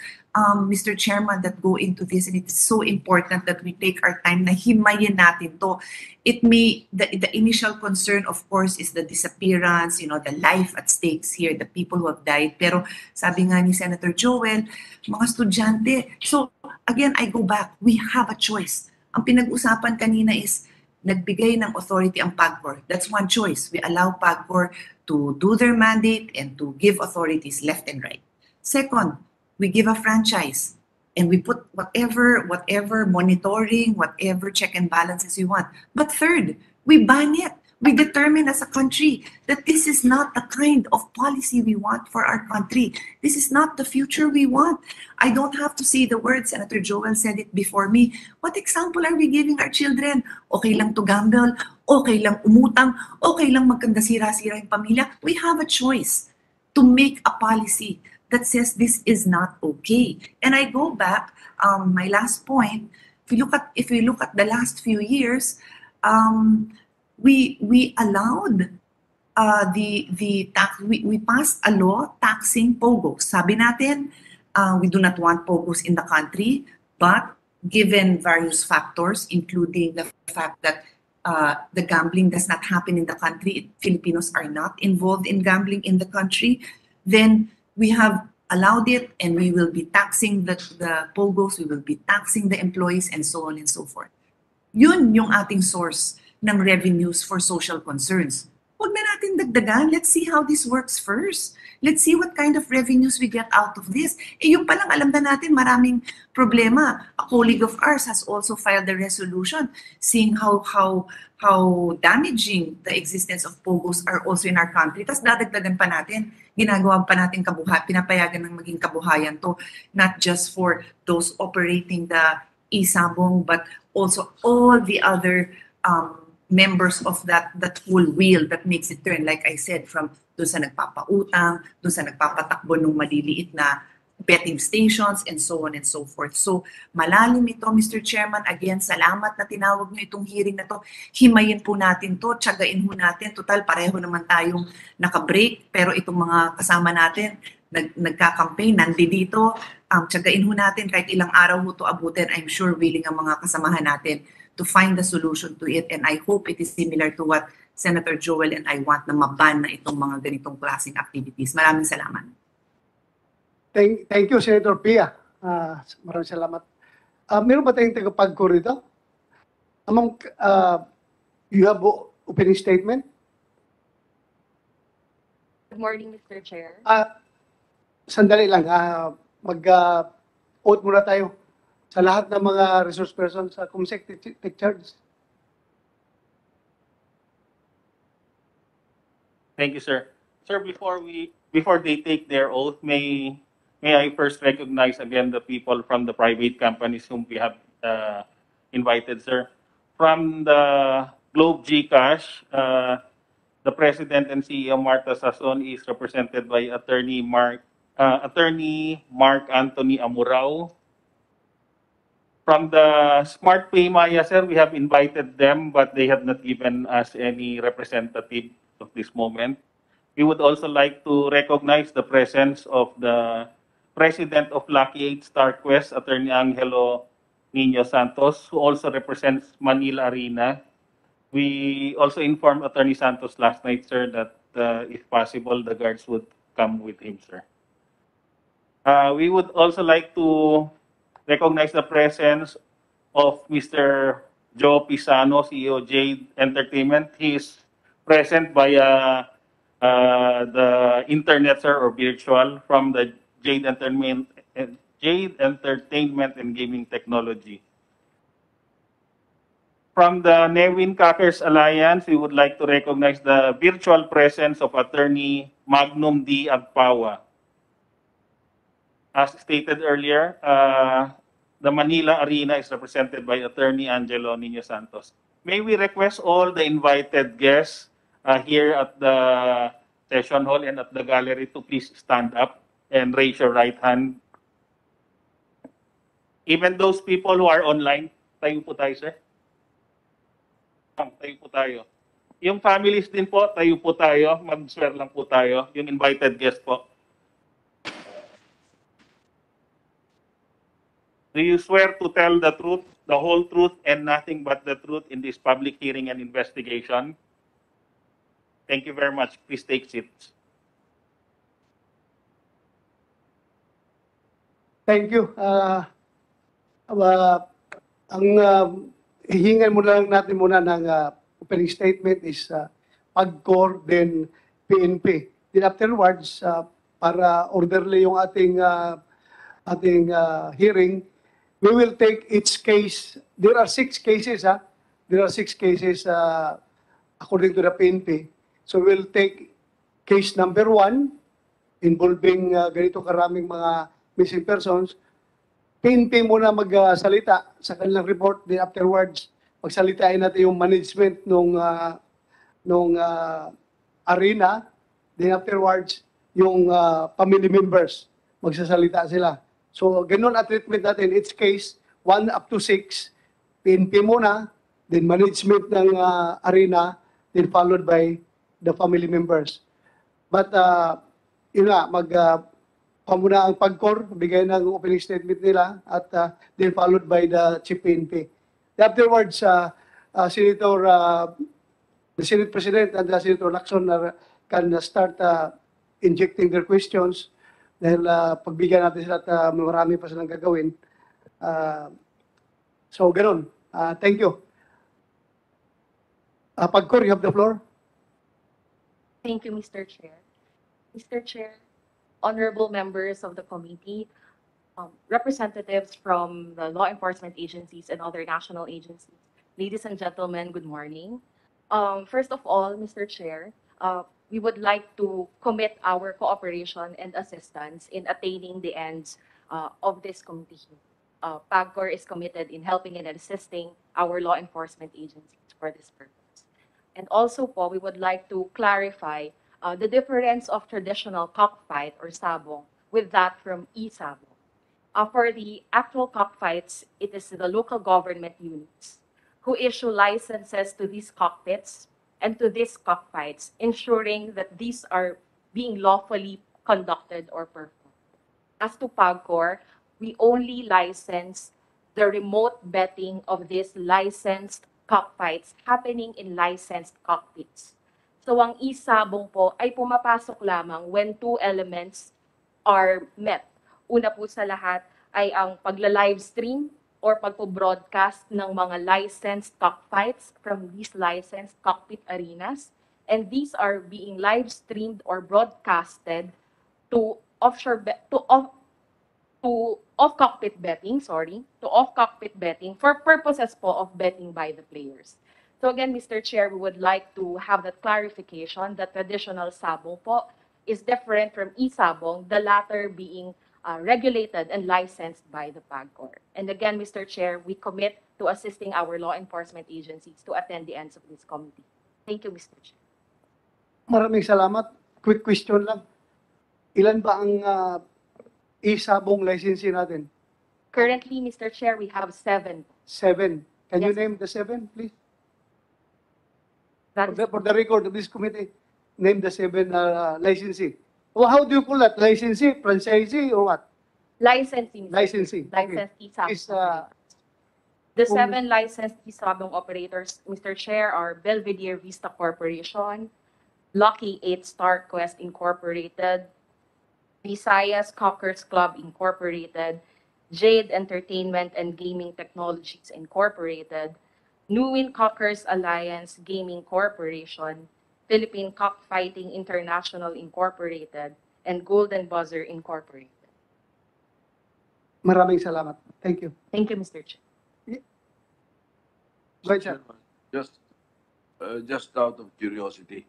Mr. Chairman, that go into this, and it's so important that we take our time na himayin natin to. The initial concern, of course, is the disappearance, the life at stakes here, the people who have died. Pero sabi nga ni Senator Joel, mga estudyante. So again, I go back, we have a choice. Ang pinag-usapan kanina is nagbigay ng authority ang PAGCOR. That's one choice. We allow PAGCOR to do their mandate and to give authorities left and right. Second, we give a franchise and we put whatever monitoring, whatever check and balances we want. But third, we ban it. We determine as a country that this is not the kind of policy we want for our country. This is not the future we want. I don't have to say the words, Senator Joel said it before me. What example are we giving our children? Okay lang to gamble, okay lang umutang, okay lang magkandasira-sira yung pamilya. We have a choice to make a policy that says this is not okay. And I go back, my last point, if we look at the last few years, we allowed the tax, we passed a law taxing pogos. Sabi natin, we do not want pogos in the country, but given various factors, including the fact that the gambling does not happen in the country, Filipinos are not involved in gambling in the country, then we have allowed it, and we will be taxing the pogos, we will be taxing the employees, and so on and so forth. Yun yung ating source ng revenues for social concerns. Huwag na natin dagdagan. Let's see how this works first. Let's see what kind of revenues we get out of this. Yung palang alam na natin maraming problema. A colleague of ours has also filed a resolution seeing how damaging the existence of pogos are also in our country. Tapos dadagdagan pa natin. Ginagawa pa natin pinapayagan ng maging kabuhayan to, not just for those operating the isabong, but also all the other members of that whole wheel that makes it turn, like I said, from doon sa nagpapautang, doon sa nagpapatakbo ng maliliit na betting stations, and so on and so forth. So, malalim ito, Mr. Chairman. Again, salamat na tinawag niyo itong hearing na to. Himayin po natin to, tiyagain po natin. Total, pareho naman tayong naka-break, pero itong mga kasama natin, nagka-campaign, nandito, tiyagain po natin kahit ilang araw po to abutin. I'm sure willing ang mga kasamahan natin to find the solution to it, and I hope it is similar to what Senator Joel and I want, na maban na itong mga ganitong klaseng activities. Maraming salamat. Thank you, Senator Pia. Maraming salamat. Meron ba tayong tagapagko rito? Among, you have opening statement? Good morning, Mr. Chair. Sandali lang. Mag-oath muna tayo sa lahat ng mga resource persons sa COMSEC take charge. Thank you, sir. Sir, before they take their oath, may I first recognize again the people from the private companies whom we have invited, sir. From the Globe GCash, the President and CEO Martha Sason is represented by Attorney Mark Anthony Amurao. From the Smart Pay Maya, sir, we have invited them, but they have not given us any representative of this moment. We would also like to recognize the presence of the President of Lucky 8 Star Quest, Attorney Angelo Nino Santos, who also represents Manila Arena. We also informed Attorney Santos last night, sir, that if possible, the guards would come with him, sir. We would also like to recognize the presence of Mr. Joe Pisano, CEO Jade Entertainment. He is present via the internet, sir, or virtual, from the Jade Entertainment and Gaming Technology. From the Nevin Cockers Alliance, we would like to recognize the virtual presence of Attorney Magnum D. Agpawa. As stated earlier, the Manila Arena is represented by Attorney Angelo Nino Santos. May we request all the invited guests here at the session hall and at the gallery to please stand up and raise your right hand. Even those people who are online, tayo po tayo, sir. Tayo po tayo. Yung families din po, tayo po tayo. Mag-swear lang po tayo. Yung invited guest po. Do you swear to tell the truth, the whole truth, and nothing but the truth in this public hearing and investigation? Thank you very much. Please take seats. Thank you. Hihingan muna lang natin muna ng opening statement is PAGCOR, then PNP. Then afterwards, para orderly yung ating hearing, we will take each case. There are 6 cases. There are 6 cases according to the PNP. So we'll take case number 1 involving ganito karaming mga missing persons. PNP muna magsalita sa kanilang report, then afterwards, magsalitain natin yung management nung arena, then afterwards, yung family members, magsasalita sila. So, ganun ang treatment natin. It's case 1 up to 6, PNP muna, then management ng arena, then followed by the family members. But, yun nga, muna ang PAGCOR, bigay ng opening statement nila, at then followed by the Chief PNP. Afterwards, Senator, the Senate President and Senator Lacson can start injecting their questions dahil pagbigyan natin sila at marami pa silang gagawin. So, ganun. Thank you. PAGCOR, you have the floor. Thank you, Mr. Chair. Mr. Chair, honorable members of the committee, representatives from the law enforcement agencies and other national agencies, ladies and gentlemen, good morning. First of all, Mr. Chair, we would like to commit our cooperation and assistance in attaining the ends of this committee. PAGCOR is committed in helping and assisting our law enforcement agencies for this purpose. And also po, we would like to clarify the difference of traditional cockfight or sabong with that from e-sabong. For the actual cockfights, it is the local government units who issue licenses to these cockpits and to these cockfights, ensuring that these are being lawfully conducted or performed. As to PAGCOR, we only license the remote betting of these licensed cockfights happening in licensed cockpits. So ang e-sabong po ay pumapasok lamang when 2 elements are met. Una po sa lahat ay ang pagla-livestream or pagpo-broadcast ng mga licensed cockfights from these licensed cockpit arenas. And these are being live-streamed or broadcasted to off-cockpit betting for purposes po of betting by the players. So again, Mr. Chair, we would like to have that clarification that traditional sabong po is different from e-sabong, the latter being regulated and licensed by the PAGCOR. And again, Mr. Chair, we commit to assisting our law enforcement agencies to attend the ends of this committee. Thank you, Mr. Chair. Maraming salamat. Quick question lang. Ilan ba ang e-sabong licensee natin? Currently, Mr. Chair, we have 7. 7. Can you Yes. name the 7, please? That is For the record of this committee, name the 7 licensee. Well, how do you call that? Licensee, franchisee, or what? licensing. Licensee. Licensed e-sabong. Is, The kung- 7 licensed e-sabong operators, Mr. Chair, are Belvedere Vista Corporation, Lucky 8 Star Quest Incorporated, Visayas Cockers Club Incorporated, Jade Entertainment and Gaming Technologies Incorporated, Newin Cockers Alliance Gaming Corporation, Philippine Cockfighting International Incorporated, and Golden Buzzer Incorporated. Maraming salamat. Thank you. Thank you, Mr. Chair. Go ahead, sir. Just out of curiosity,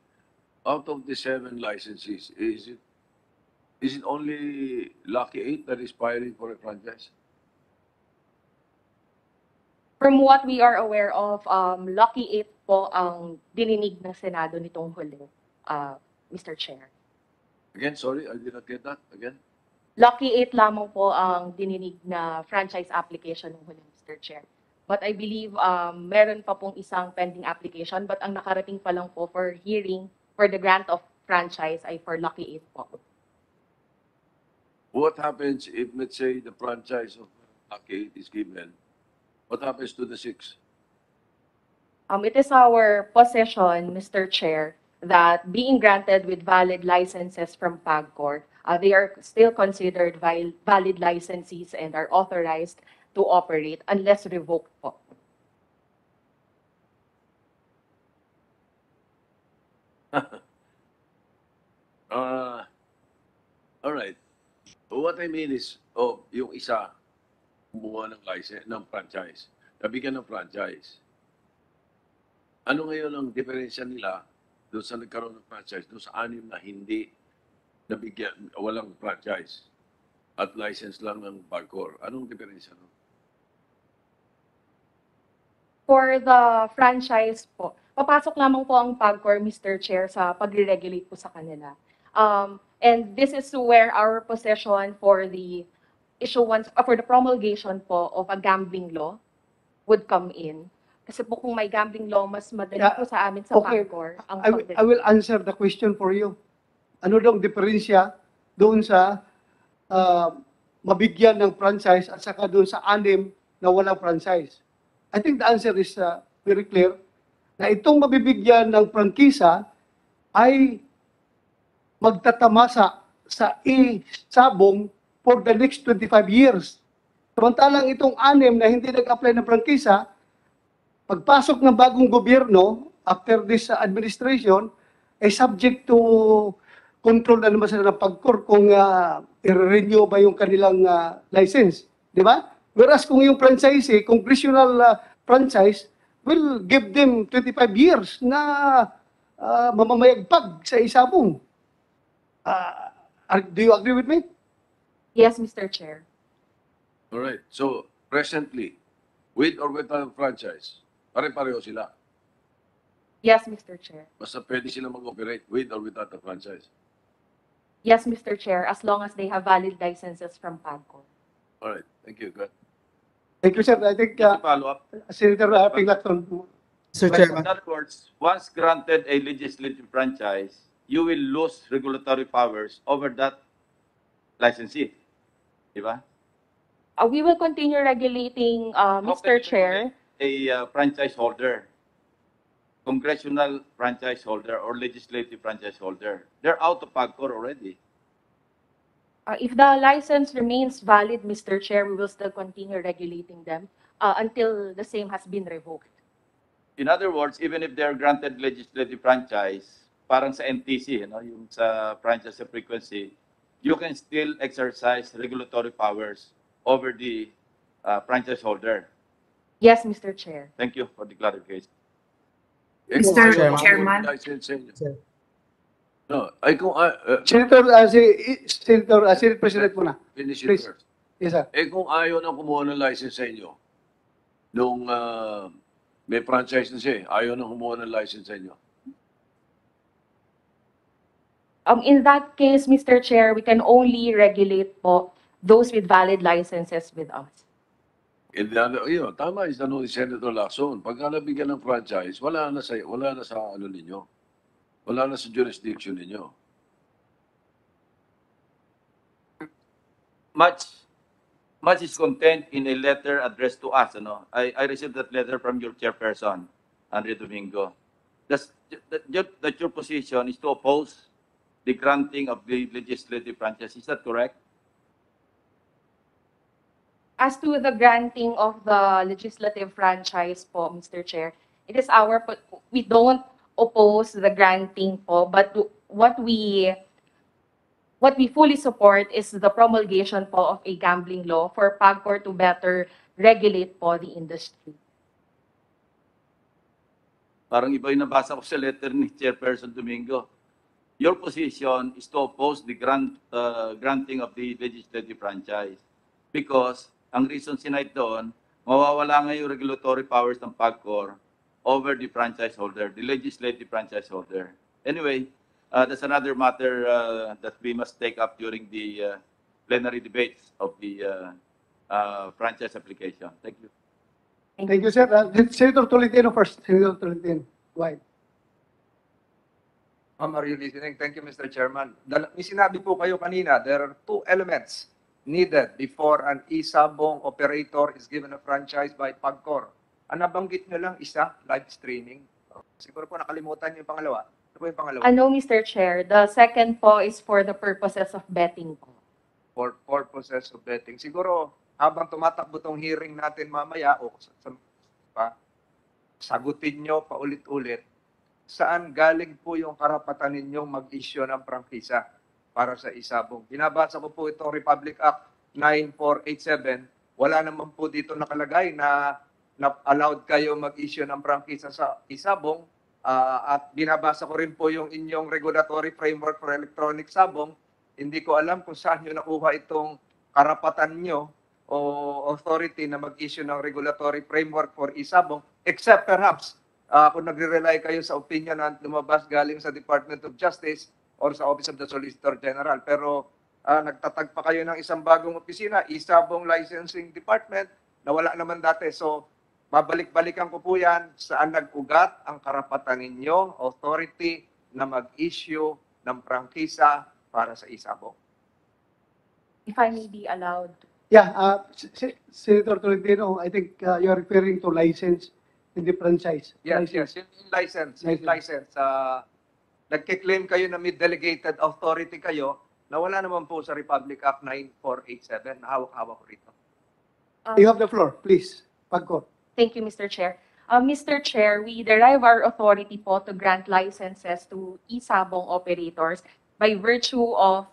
out of the 7 licensees, is it only Lucky 8 that is filing for a franchise? From what we are aware of, Lucky 8 po ang dininig ng Senado nitong huli, Mr. Chair. Again, sorry, I did not get that. Again? Lucky 8 lamang po ang dininig na franchise application ng huli, Mr. Chair. But I believe meron pa pong isang pending application, but ang nakarating pa lang po for hearing for the grant of franchise ay for Lucky 8 po. What happens if, let's say, the franchise of Lucky 8 is given? What happens to the 6? It is our position, Mr. Chair, that being granted with valid licenses from PAGCOR, they are still considered valid licensees and are authorized to operate unless revoked po. All right. What I mean is, yung isa, kumuha ng license, ng franchise. Nabigyan ng franchise. Ano ngayon ang diferensya nila doon sa nagkaroon ng franchise, doon sa 6 na hindi nabigyan, walang franchise at license lang ng Pagcor? Anong diferensya? No? For the franchise po, papasok lamang po ang PAGCOR, Mr. Chair, sa pagre-regulate po sa kanila. And this is where our position for the issuance, for the promulgation po of a gambling law would come in. Kasi po kung may gambling law, mas madali po sa amin sa Okay. PAGCOR ang I will answer the question for you. Ano daw ang diferensya doon sa mabigyan ng franchise at saka doon sa 6 na walang franchise? I think the answer is very clear na itong mabibigyan ng prangkisa ay magtatamasa sa isabong for the next 25 years. Samantalang itong 6 na hindi nag-apply ng prangkisa, pagpasok ng bagong gobyerno, after this administration, ay subject to control na naman sila ng Pagcor kung i-renew ba yung kanilang license. Di ba? Whereas kung yung franchisee, congressional franchise, will give them 25 years na mamamayagpag sa isabong. Do you agree with me? Yes, Mr. Chair. All right. So, presently, with or without franchise, pare-pareho sila. Yes, Mr. Chair. Basta pwede sila mag-operate with or without the franchise. Yes, Mr. Chair, as long as they have valid licenses from PAGCOR. All right. Thank you. Good. Thank you, sir. I think Follow-up. Senator Pinglaton. Sir But Chairman. in other words, once granted a legislative franchise, you will lose regulatory powers over that licensee. Di ba? We will continue regulating, Mr. Chair. A franchise holder, congressional franchise holder, or legislative franchise holder. They're out of PAGCOR already. If the license remains valid, Mr. Chair, we will still continue regulating them until the same has been revoked. In other words, even if they're granted legislative franchise, parang sa NTC, yung sa franchise sa frequency, you can still exercise regulatory powers over the franchise holder. Yes, Mr. Chair. Thank you for the clarification. Mr. Chairman. No, ay kung Senator, Senate President muna. finish it Please. first. Yes, sir. Kung ayaw na kumuha ng license sa inyo, nung may franchise na siya, ayaw na kumuha ng license sa inyo. In that case, Mr. Chair, we can only regulate po those with valid licenses with us. Tama is ano ni Senator Lacson. Pagka nabigyan ng franchise, wala na sa ano ninyo. Wala na sa jurisdiction ninyo. Much is contained in a letter addressed to us. I received that letter from your chairperson, Andre Domingo. That your position is to oppose the granting of the legislative franchise. Is that correct? As to the granting of the legislative franchise po, Mr. Chair, it is we don't oppose the granting po, but what we fully support is the promulgation po of a gambling law for PAGCOR to better regulate po the industry. Parang iba yung nabasa ko sa letter ni Chairperson Domingo. Your position is to oppose the granting of the legislative franchise because ang reason sinite doon, mawawala nga yung regulatory powers ng PAGCOR over the franchise holder, the legislative franchise holder. Anyway, that's another matter that we must take up during the plenary debates of the franchise application. Thank you. Thank you, sir. Senator Tolentino first. Senator Tolentino. Why? Are you listening? Thank you, Mr. Chairman. May sinabi po kayo kanina, there are 2 elements needed before an e-sabong operator is given a franchise by PAGCOR. Ang nabanggit nyo lang isa, live streaming. Siguro po nakalimutan nyo yung pangalawa. Ano po yung pangalawa? Ano, Mr. Chair? The second po is for the purposes of betting po. For purposes of betting. Siguro, habang tumatakbo tong hearing natin mamaya, sagutin nyo paulit-ulit, saan galing po yung karapatan ninyong mag-issue ng prangkisa para sa isabong. Binabasa ko po itong Republic Act 9487. Wala naman po dito nakalagay na na allowed kayo mag-issue ng prangkisa sa isabong, at binabasa ko rin po yung inyong regulatory framework for electronic sabong. Hindi ko alam kung saan nyo nakuha itong karapatan nyo o authority na mag-issue ng regulatory framework for isabong, except perhaps kung nagre-rely kayo sa opinion na lumabas galing sa Department of Justice or sa Office of the Solicitor General. Pero nagtatagpa kayo ng isang bagong opisina, isabong licensing department, na wala naman dati. So, babalik-balikan ko po yan saan nag-ugat ang karapatan ninyo, authority, na mag-issue ng prangkisa para sa isabong. If I may be allowed. Yeah, Senator Tolentino, I think you're referring to license in the franchise. Yes, License. yes, yung license. Yung license. Nagkiklaim kayo na may delegated authority kayo na wala naman po sa Republic Act 9487 na hawak-hawak ko rito. You have the floor, please. Pagko. Thank you, Mr. Chair. Mr. Chair, we derive our authority po to grant licenses to isabong operators by virtue of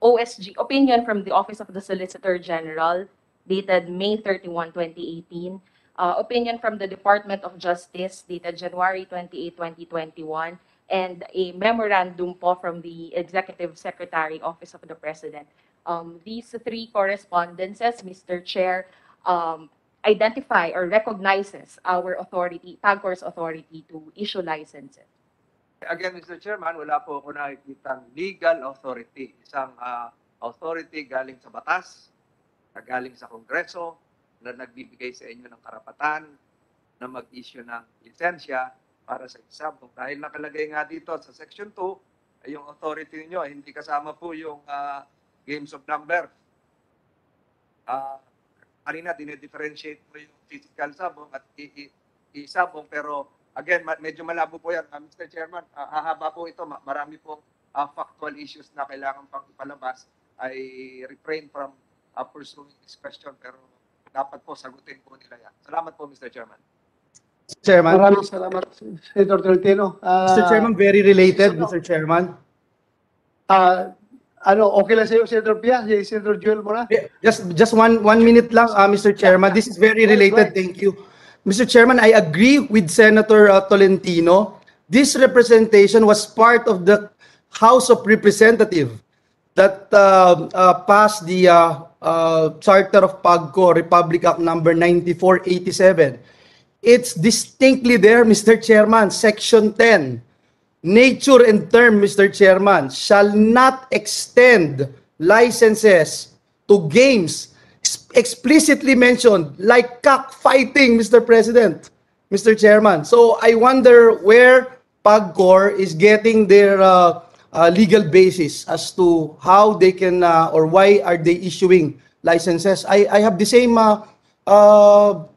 OSG, opinion from the Office of the Solicitor General, dated May 31, 2018, opinion from the Department of Justice, dated January 28, 2021, and a memorandum po from the Executive Secretary, Office of the President. These three correspondences, Mr. Chair, identify or recognizes our authority, PAGCOR's authority to issue licenses. Again, Mr. Chairman, wala po ako nakikitang legal authority. Isang authority galing sa batas, na galing sa Kongreso, na nagbibigay sa inyo ng karapatan na mag-issue ng lisensya para sa isabong. Dahil nakalagay nga dito sa Section 2, yung authority niyo hindi kasama po yung games of number. Kanina, dinidifferentiate mo yung physical sabong at isabong, pero again, medyo malabo po yan. Mr. Chairman, hahaba po ito. Marami pong factual issues na kailangan pang ipalabas. I refrain from pursuing this question, pero dapat po sagutin po nila yan. Salamat po, Mr. Chairman. Chairman. Maraming salamat, Senator Tolentino. Mr. Chairman, very related, Mr. Chairman. Okay lang sa'yo, Senator Pia? Si Senator Joel muna? Just one minute lang, Mr. Chairman. This is very related. Thank you. Mr. Chairman, I agree with Senator Tolentino. This representation was part of the House of Representatives that passed the Charter of PAGCOR, Republic Act number 9487. It's distinctly there, Mr. Chairman, Section 10. Nature and term, Mr. Chairman, shall not extend licenses to games explicitly mentioned, like cockfighting, Mr. President, Mr. Chairman. So I wonder where PAGCOR is getting their legal basis as to how they can or why are they issuing licenses. I have the same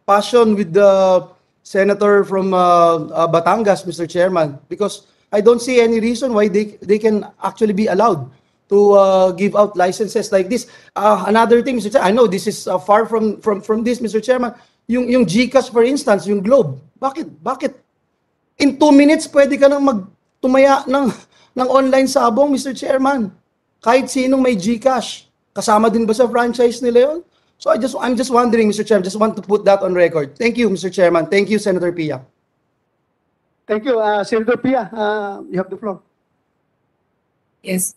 passion with the senator from Batangas, Mr. Chairman, because I don't see any reason why they can actually be allowed to give out licenses like this. Another thing, Mr. Chairman, I know this is far from this, Mr. Chairman. Yung GCash, for instance, yung Globe. Bakit? In 2 minutes, pwede ka nang magtumaya ng online sabong, Mr. Chairman. Kahit sinong may GCash. Kasama din ba sa franchise nila yun? So I'm just wondering, Mr. Chairman, just want to put that on record. Thank you, Mr. Chairman. Thank you, Senator Pia. Thank you, Senator Pia. You have the floor. Yes.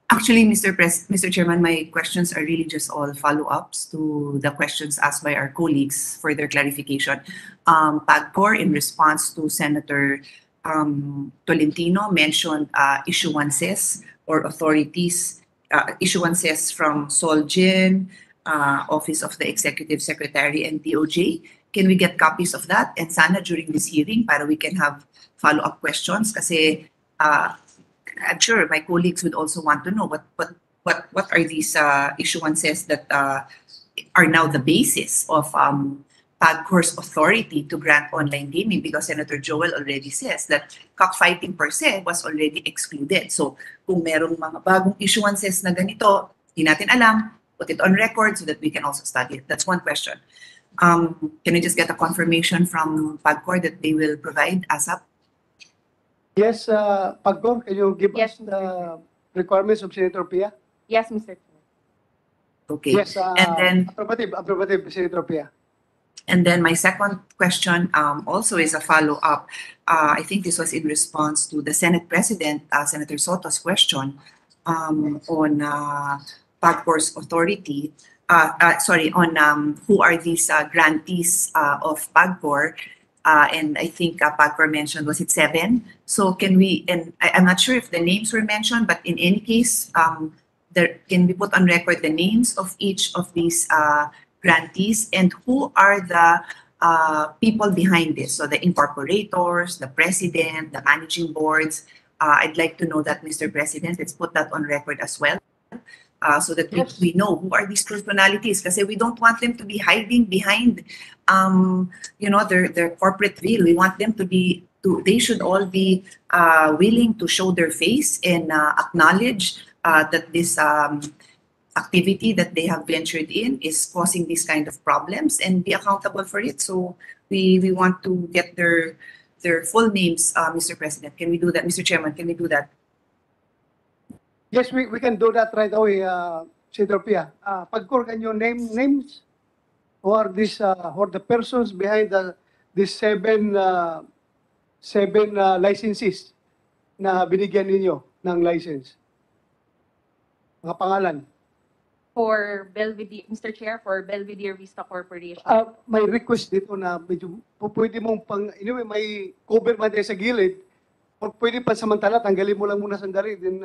Actually, Mr. Chairman, my questions are really just all follow-ups to the questions asked by our colleagues for their clarification. PAGCOR, in response to Senator Tolentino, mentioned issuances or authorities, issuances from SOLGIN, Office of the Executive Secretary, and DOJ. Can we get copies of that? And sana during this hearing, para we can have follow-up questions. Kasi I'm sure my colleagues would also want to know what are these issuances that are now the basis of PAGCOR's authority to grant online gaming, because Senator Joel already says that cockfighting per se was already excluded. So kung merong mga bagong issuances na ganito, di natin alam, put it on record so that we can also study it. That's one question. Can I just get a confirmation from PAGCOR that they will provide ASAP? Yes, PAGCOR, can you give us the requirements of Senator Pia? Yes, Mr. Chair. Okay. Yes, and then approbative, Senator Pia. And then my second question also is a follow-up. I think this was in response to the Senate President, Senator Soto's question on PAGCOR's authority. On who are these grantees of PAGCOR? And I think PAGCOR mentioned, was it 7? So can we, and I'm not sure if the names were mentioned, but in any case, there can we put on record the names of each of these grantees and who are the people behind this? So the incorporators, the president, the managing boards. I'd like to know that, Mr. President. Let's put that on record as well. So that we know who are these personalities, because we don't want them to be hiding behind, their corporate veil. We want them to be, they should all be willing to show their face and acknowledge that this activity that they have ventured in is causing these kind of problems and be accountable for it. So we want to get their full names, Mr. President. Can we do that, Mr. Chairman? Can we do that? Yes, we can do that right away, Senator Pia. PAGCOR, can you name names or this or the persons behind these seven licenses na binigyan ninyo ng license? Mga pangalan. For Belvedere, Mr. Chair, for Belvedere Vista Corporation. May request dito na medyo pwede mong anyway, may cover man tayo sa gilid. O pwede pa samantala, tanggalin mo lang muna sandali. Then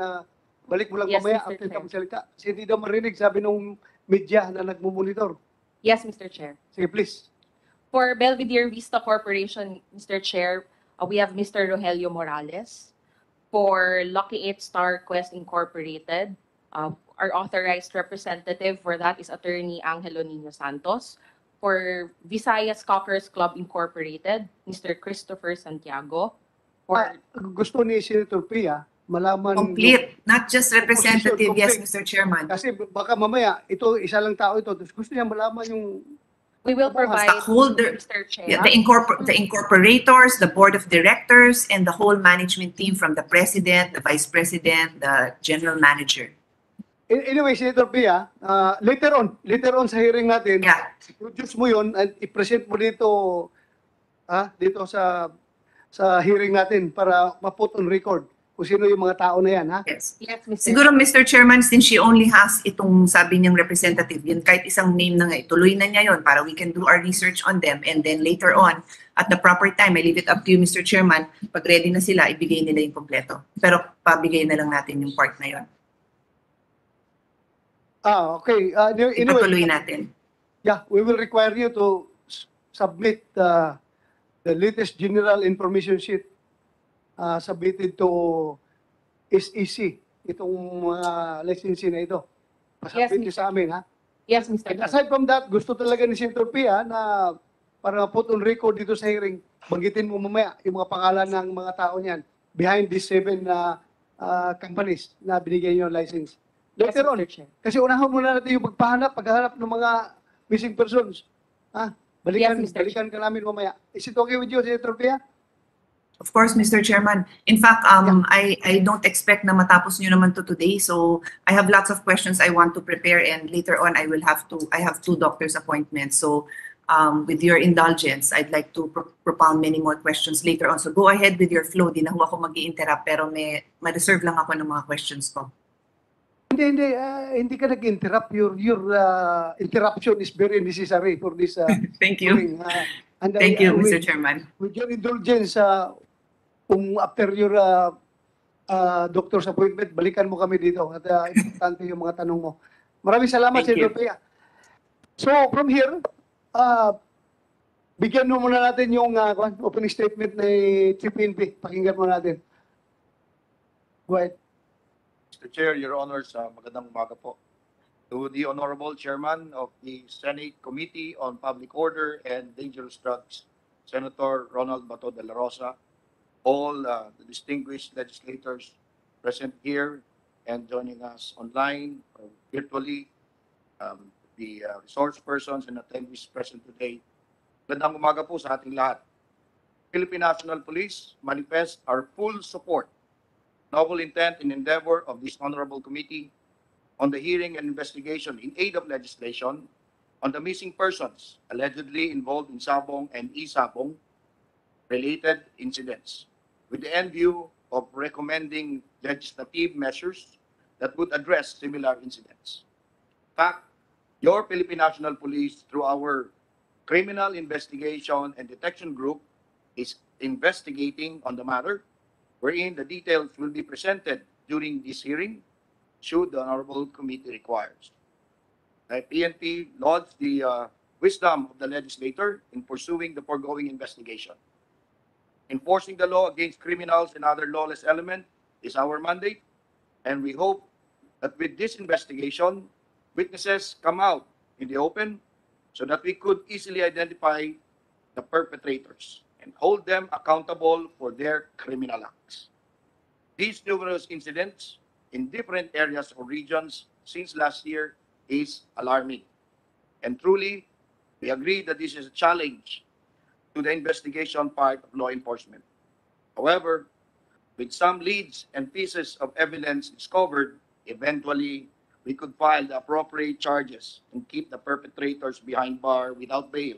balik mo lang Yes, mamaya Mr. after Chair. ka magsalita. Kasi hindi daw marinig, sabi nung media na nagmumonitor. Yes, Mr. Chair. Sige, please. For Belvedere Vista Corporation, Mr. Chair, we have Mr. Rogelio Morales. For Lucky 8 Star Quest Incorporated, our authorized representative for that is Attorney Angelo Nino Santos. For Visayas Cockers Club Incorporated, Mr. Christopher Santiago. For Gusto ni Senator Pia, malaman... Complete, not just representative. Yes, complete. Mr. Chairman. Kasi baka mamaya, ito, isa lang tao ito. Tapos gusto niya malaman yung... We will provide, Stockholder, Mr. Chair. the incorporators, the board of directors, and the whole management team from the president, the vice president, the general manager. Anyway, Senator Pia, later on sa hearing natin, produce mo yun at i-present mo dito, dito sa hearing natin para ma-put on record kung sino yung mga tao na yan, ha? Yes. Yes, Mr. Siguro, Mr. Chairman, since she only has itong sabi niyang representative, yun kahit isang name na nga, ituloy na niya yun para we can do our research on them and then later on, at the proper time, I leave it up to you, Mr. Chairman, pag ready na sila, ibigay nila yung kompleto. Pero pabigay na lang natin yung part na yun. Okay. Anyway, Ipatuloy natin. Yeah, we will require you to submit the latest general information sheet submitted to SEC, itong mga licensee na ito. Yes, Pasabit sa amin, ha? Yes, Mr. And aside from that, gusto talaga ni Senator Pia na para put on record dito sa hearing, banggitin mo mamaya yung mga pangalan ng mga tao niyan behind these 7 companies na binigyan niyo ng license. Later on, kasi unahan muna natin yung paghahanap ng mga missing persons. Balikan ka namin mamaya. Is it okay with you, Senator Pia? Of course, Mr. Chairman. In fact, I don't expect na matapos nyo naman to today. So I have lots of questions I want to prepare and later on I have 2 doctor's appointments. So with your indulgence, I'd like to propound many more questions later on. So go ahead with your flow. Di na ho ako mag-i-interrupt pero ma-reserve lang ako ng mga questions ko. Hindi ka nag-interrupt. Your interruption is very necessary for this Thank you. hearing. Thank you, Mr. Chairman. With your indulgence, kung after your doctor's appointment, balikan mo kami dito. At importante yung mga tanong mo. Maraming salamat, Senator Pia. So, from here, bigyan mo muna natin yung opening statement ni Chief PNP. Pakinggan mo natin. Go ahead. Mr. Chair, Your Honors, magandang umaga po. To the Honorable Chairman of the Senate Committee on Public Order and Dangerous Drugs, Senator Ronald Bato de la Rosa, all the distinguished legislators present here and joining us online or virtually, the resource persons and attendees present today. Magandang umaga po sa ating lahat. Philippine National Police manifests our full support, noble intent and endeavor of this Honorable Committee on the hearing and investigation in aid of legislation on the missing persons allegedly involved in Sabong and Isabong related incidents, with the end view of recommending legislative measures that would address similar incidents. In fact, your Philippine National Police, through our Criminal Investigation and Detection Group, is investigating on the matter, wherein the details will be presented during this hearing, should the Honorable Committee requires. The PNP lauds the wisdom of the legislator in pursuing the foregoing investigation. Enforcing the law against criminals and other lawless elements is our mandate, and we hope that with this investigation, witnesses come out in the open so that we could easily identify the perpetrators and hold them accountable for their criminal acts. These numerous incidents in different areas or regions since last year is alarming. And truly, we agree that this is a challenge to the investigation part of law enforcement. However, with some leads and pieces of evidence discovered, eventually we could file the appropriate charges and keep the perpetrators behind bar without bail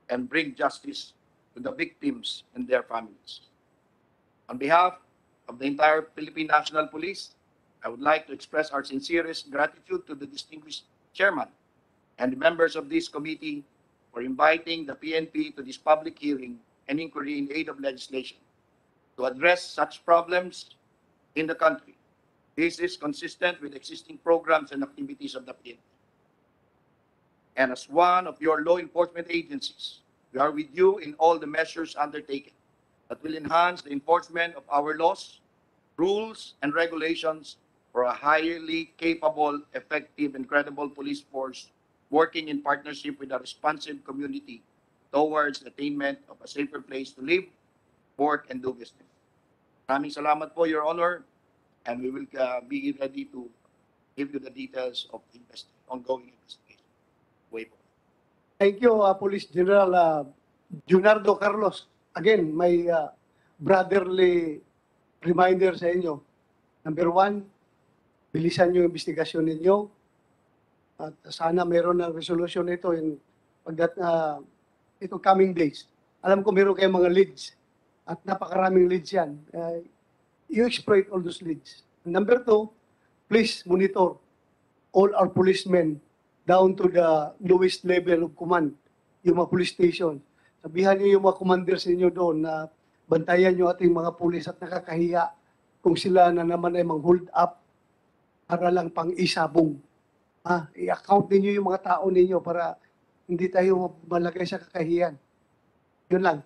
and bring justice to the victims and their families. On behalf of the entire Philippine National Police, I would like to express our sincerest gratitude to the distinguished chairman and the members of this committee for inviting the PNP to this public hearing and inquiry in aid of legislation to address such problems in the country. This is consistent with existing programs and activities of the PNP. And as one of your law enforcement agencies, we are with you in all the measures undertaken that will enhance the enforcement of our laws, rules, and regulations for a highly capable, effective, and credible police force working in partnership with a responsive community towards the attainment of a safer place to live, work, and do business. Maraming salamat po, Your Honor, and we will be ready to give you the details of the ongoing investigation. Wait. Thank you, Police General Junardo Carlos. Again, my brotherly reminder sa inyo. Number one, bilisan yung investigasyon ninyo. At sana meron ng resolution ito in itong coming days. Alam ko meron kayong mga leads at napakaraming leads yan. You exploit all those leads. Number two, please monitor all our policemen down to the lowest level of command, yung mga police station. Sabihan niyo yung mga commanders ninyo doon na bantayan niyo ating mga pulis at nakakahiya kung sila na naman ay mang-hold up para lang pang isabong. I-account ninyo yung mga tao ninyo para hindi tayo malagay sa kakahiyan. Yun lang.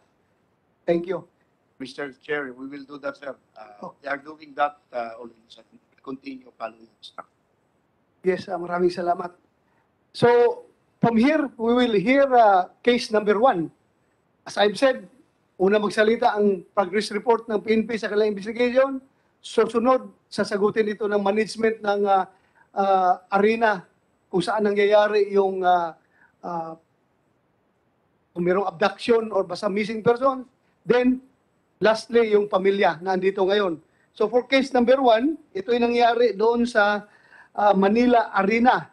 Thank you. Mr. Chair, we will do that, sir. We are doing that already, sir. We will continue following this. Yes, maraming salamat. So, from here, we will hear case number 1. As I've said, una magsalita ang progress report ng PNP sa kanilang investigation. Susunod, sasagutin ito ng management ng arena kung saan nangyayari yung kung mayroong abduction or basta missing person. Then, lastly, yung pamilya na andito ngayon. So for case number 1, ito yung nangyari doon sa Manila Arena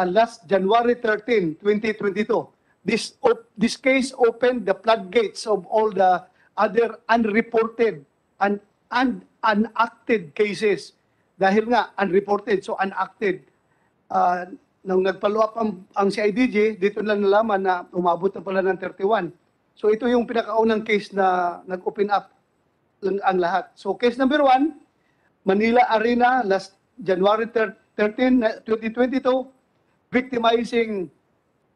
last January 13, 2022. This case opened the floodgates of all the other unreported and unacted cases. Dahil nga, unreported, so unacted. Nung nag-follow up ang CIDG, dito lang nalaman na umabot na pala ng 31. So ito yung pinakaunang case na nag-open up ang lahat. So case number 1, Manila Arena, last January 13, 2022, victimizing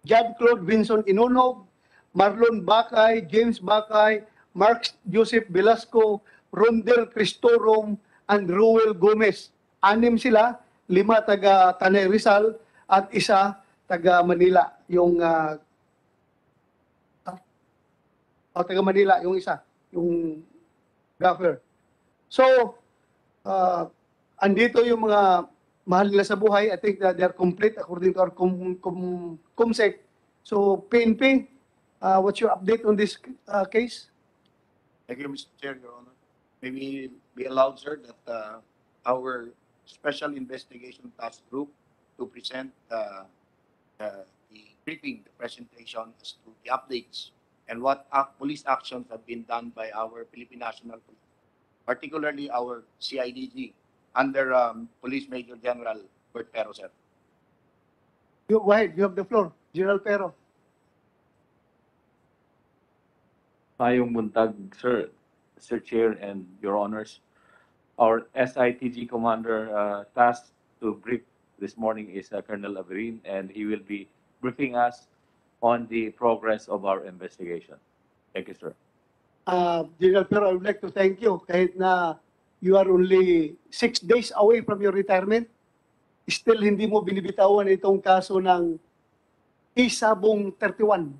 Jad Claude Vinson Inonog, Marlon Bakay, James Bakay, Mark Joseph Velasco, Rondel Cristorum, and Ruel Gomez. 6 sila, 5 taga Tanay Rizal at 1 taga Manila, yung taga Manila, yung isa, yung gaffer. So, andito yung mga mahal nila sa buhay. I think that they are complete according to our COMSEC. So, PNP, what's your update on this case? Thank you, Mr. Chair, Your Honor. May we be allowed, sir, that our Special Investigation Task Group to present the briefing, the presentation as to the updates and what police actions have been done by our Philippine National Police, particularly our CIDG under Police Major General Bert Pero, sir. Go ahead, you have the floor. General Pero. Mayong buntag, Sir Chair and Your Honors. Our SITG commander tasked to brief this morning is Colonel Averin, and he will be briefing us on the progress of our investigation. Thank you, sir. General Pero, I would like to thank you. Kahit na you are only 6 days away from your retirement, still hindi mo binibitawan itong kaso ng Isabong 31.